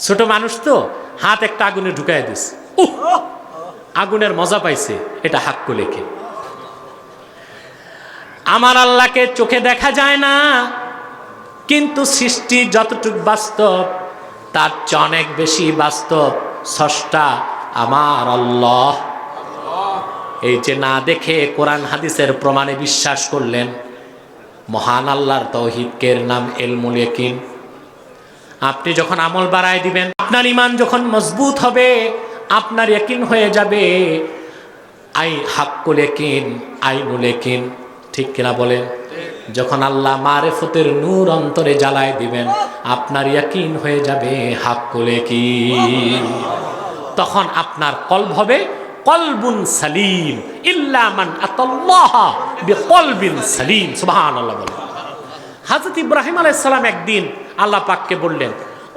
ছোট মানুষ তো, হাত একটা আগুনে ঢুকায় দিস, আগুনের মজা পাইছে, এটা হাক্কুল ইয়াকিন। আমার আল্লাহকে চোখে দেখা যায় না, কিন্তু সৃষ্টি যতটুকু বাস্তব তার চেয়ে অনেক বেশি বাস্তব স্রষ্টা আমার আল্লাহ। এই যে না দেখে কোরআন হাদিসের প্রমাণে বিশ্বাস করলেন, মহান আল্লাহর তাওহীদের নাম ইলমুল ইয়াকিন। আপনি যখন আমল বাড়ায় দিবেন, আপনার ঈমান যখন মজবুত হবে, আপনার ইয়াকিন হয়ে যাবে হাক্কুল ইয়াকিন, আইনুল ইয়াকিন, ঠিক কিনা বলেন? যখন আল্লাহ মারিফতের নূর অন্তরে জ্বালায় দিবেন, আপনার ইয়াকিন হয়ে যাবে হাক্কুল ইয়াকিন। তখন আপনার কলব হবে কলবুন সালিম, ইল্লা মান আতাল্লাহ বিকলবিন সালিম। সুবহানাল্লাহ বলেন। হযরত ইব্রাহিম আলাইহিস সালাম একদিন আল্লাহ পাককে বললেন,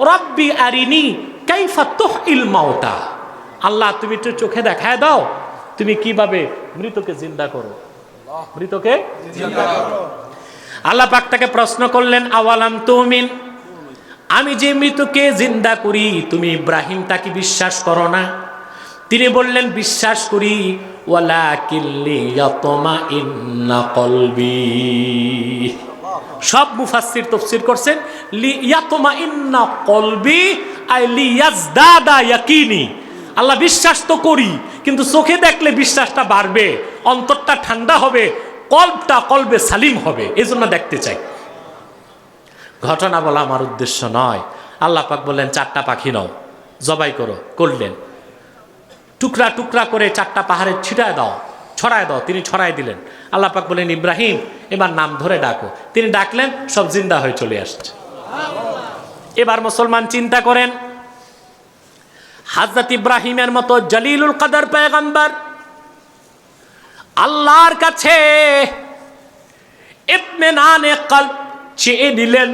রব্বি আরিনি কাইফা তুহিল মাউতা। আল্লাহ তুমি একটু চোখে দেখায় দাও, তুমি কিভাবে মৃতকে জিন্দা করো, মৃতকে জিন্দা করো। আল্লাহ পাক তাকে প্রশ্ন করলেন, আওয়ালাম তুমিন, আমি যে মৃতকে জিন্দা করি তুমি ইব্রাহিম তাকে বিশ্বাস করো না? তিনি বললেন, বিশ্বাস করি, ওয়ালাকিন লিয়াতমাইন্না কলবি। সব মুফাসসির তাফসীর করছেন লিয়াতমাইন্না কলবি আই লিয়াজদাদা ইয়াকিনি। আল্লাহ বিশ্বাস তো করি, কিন্তু চোখে দেখলে বিশ্বাসটা বাড়বে, অন্তরটা ঠান্ডা হবে, কলবে সালিম হবে, এজন্য দেখতে চাই। ঘটনা বলা আমার উদ্দেশ্য নয়। আল্লাহ পাক বললেন, 4টা পাখি নাও, জবাই করো। করলেন, টুকরা টুকরা করে 4টা পাহাড়ে ছড়ায় দাও। তিনি ছড়ায় দিলেন। আল্লাহ পাক বললেন, ইব্রাহিম এবার নাম ধরে ডাকো। তিনি ডাকলেন, সব জিন্দা হয়ে চলে আসছে। এবার মুসলমান চিন্তা করেন, হযরত ইব্রাহিমের মতো জলিলুল কদর পয়গম্বর আল্লাহর কাছে ইতমিনানে কলব চেয়ে নিলেন,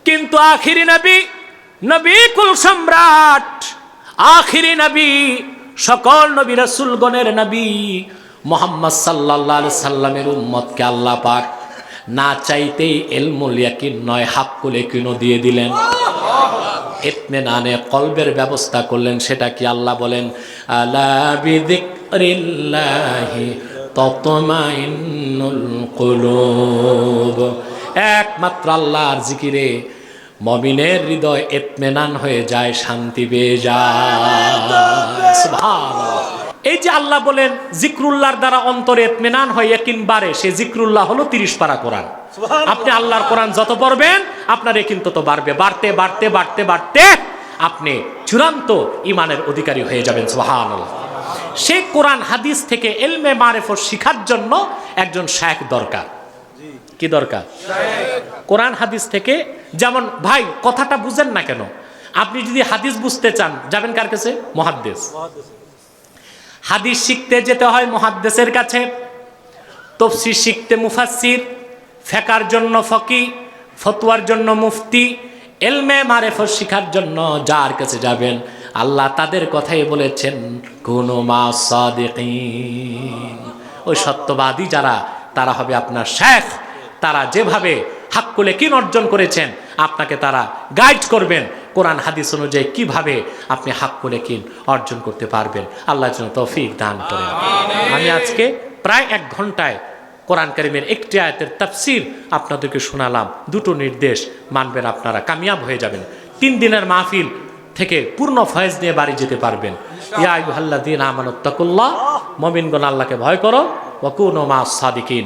কিন্তু আখিরি নবী, নবী কুল সম্রাট, আখিরি নবী, সকল নবী রাসূলগণের নবী মুহাম্মদ সাল্লাল্লাহু আলাইহি সাল্লামের উম্মতকে আল্লাহ পাক না চাইতেই ইলমুল ইয়াকিন নয় হাক্কুল ইয়াকিনও দিয়ে দিলেন। ইতমিনানে কলবের ব্যবস্থা করলেন। সেটা কি? আল্লাহ বলেন, আলা বিযিকরিল্লাহি তাতমাইন্নুল কুলুব। একমাত্র আল্লাহর জিকিরে মুমিনের হৃদয় ইতমিনান হয়ে যায়, শান্তি পেয়ে যায়। সুবহানাল্লাহ। এই যে আল্লাহ বলেন জিক্রুল্লাহর দ্বারা অন্তরে ইতমিনান হয়, ইয়াকিন বাড়ে, সে জিক্রুল্লাহ হলো 30 পারা কোরআন। আপনি আল্লাহর কোরআন যত পড়বেন আপনার ইয়াকিন তত বাড়বে, বাড়তে বাড়তে বাড়তে বাড়তে আপনি চূড়ান্ত ঈমানের অধিকারী হয়ে যাবেন। সুবহানাল্লাহ। সেই কোরআন হাদিস থেকে ইলমে মারিফত শিখার জন্য একজন শায়েখ দরকার। কি দরকার? কোরআন হাদিস থেকে। যেমন ভাই কথাটা বুঝেন না কেন, আপনি যদি হাদিস বুঝতে চান যাবেন কার কাছে? মুহাদ্দিস। হাদিস শিখতে যেতে হয় মুহাদ্দিসের কাছে, তাফসীর শিখতে মুফাসসির, ফিকহের জন্য ফকিহ, ফতোয়ার জন্য মুফতি, ইলমে মারিফত শিখার জন্য যার কাছে যাবেন আল্লাহ তাদের কথাই বলেছেন কুনু মা সাদিকিন। ওই সত্যবাদী যারা, তারা হবে আপনার শায়েখ। তারা যেভাবে হাক্কুল ইয়াকিন অর্জন করেছেন আপনাকে তারা গাইড করবেন কোরআন হাদিস অনুযায়ী কিভাবে আপনি হাক্কুল ইয়াকিন অর্জন করতে পারবেন। আল্লাহ যেন তৌফিক দান করেন। আমি আজকে প্রায় 1 ঘন্টায় কোরআন কারীমের একটি আয়াতের তাফসীর আপনাদেরকে শোনালাম। 2টো নির্দেশ মানবেন, আপনারা কামিয়াব হয়ে যাবেন। 3 দিনের মাহফিল থেকে পূর্ণ ফয়েজ নিয়ে বাড়ি যেতে পারবেন। ইয়া আইয়ুহাল্লাযীনা আমানুত্তাকুল্লাহ, মুমিনগণ আল্লাহকে ভয় করো, ওয়া কুনু মাস সাদিকিন,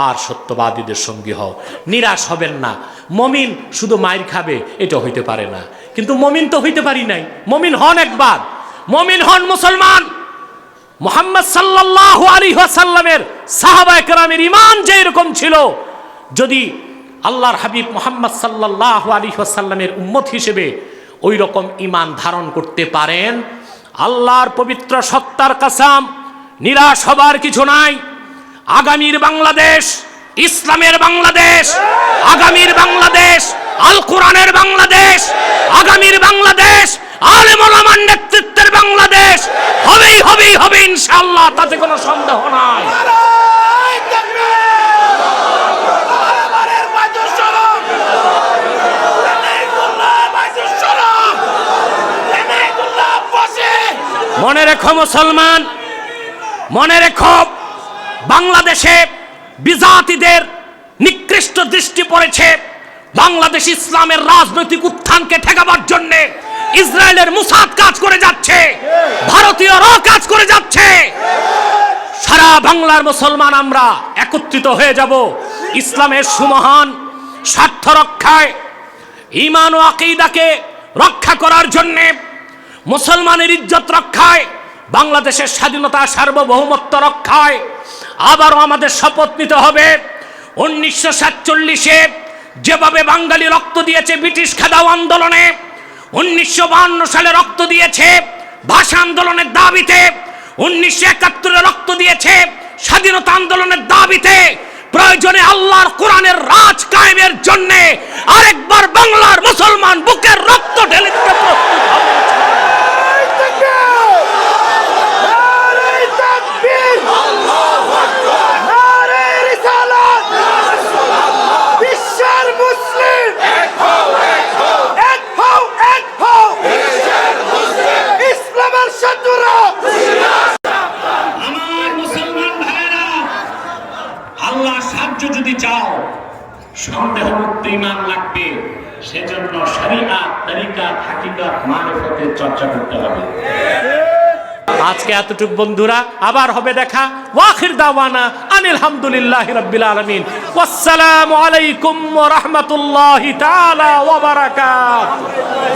আর সত্যবাদীদের সঙ্গী হও। নিরাশ হবেন না। মুমিন শুধু মাইর খাবে এটা হইতে পারে না, কিন্তু মুমিন তো হইতে পারি নাই। মুমিন হন একবার, মুমিন হন মুসলমান। মুহাম্মদ সাল্লাল্লাহু আলাইহি ওয়াসাল্লামের সাহাবায়ে কেরামের ঈমান যে এরকম ছিল, যদি আল্লাহর হাবিব মুহাম্মদ সাল্লাল্লাহু আলাইহি ওয়াসাল্লামের উম্মত হিসেবে ওই রকম ঈমান ধারণ করতে পারেন, আল্লাহর পবিত্র সত্তার কসম, নিরাশ হবার কিছু নাই। আগামীর বাংলাদেশ ইসলামের বাংলাদেশ, আগামীর বাংলাদেশ আল কোরআনের বাংলাদেশ, আগামীর বাংলাদেশ আলেম ওলামার নেতৃত্বের বাংলাদেশ হবেই হবেই হবে ইনশাআল্লাহ, তাতে কোনো সন্দেহ নাই। মনে রেখো মুসলমান, মনে রেখো বাংলাদেশে বিজাতিদের নিকৃষ্ট দৃষ্টি পড়েছে। বাংলাদেশ ইসলামের রাজনৈতিক উত্থানকে ঠেকাবার জন্য ইসরায়েলের মুসাদ কাজ করে যাচ্ছে, ভারতীয়রাও কাজ করে যাচ্ছে। সারা বাংলার মুসলমান আমরা একত্রিত হয়ে যাব ইসলামের সুমহান স্বার্থ রক্ষায়, ঈমান ও আকীদাকে রক্ষা করার জন্য, মুসলমানের ইজ্জত রক্ষায়, বাংলাদেশের স্বাধীনতা সার্বভৌমত্ব রক্ষায়। আবারও আমাদের শপথ নিতে হবে 1947-এ যেভাবে বাঙালি রক্ত দিয়েছে ব্রিটিশ খেদাও আন্দোলনে, 1952 সালে রক্ত দিয়েছে ভাষা আন্দোলনের দাবিতে, 1971-এ রক্ত দিয়েছে স্বাধীনতা আন্দোলনের দাবিতে, প্রয়োজনে আল্লাহর কোরআনের রাজ কায়েমের জন্য আরেকবার বাংলার মুসলমান বুকের রক্ত ঢেলে দিতে প্রস্তুত হবে। যদি চাও সন্দেহ মুক্ত ঈমান লাগবে, সেজন্য শরীয়ত, তরিকাত, হাকিকত, মারিফতের চর্চা করতে হবে। আজকে এতটুক বন্ধুরা, আবার হবে দেখা। ওয়াখির দাওয়ানা আনিল হামদুলিল্লাহি রাব্বিল আলামিন। ওয়াসসালামু আলাইকুম ওয়া রাহমাতুল্লাহি তাআলা ওয়া বারাকাতুহু।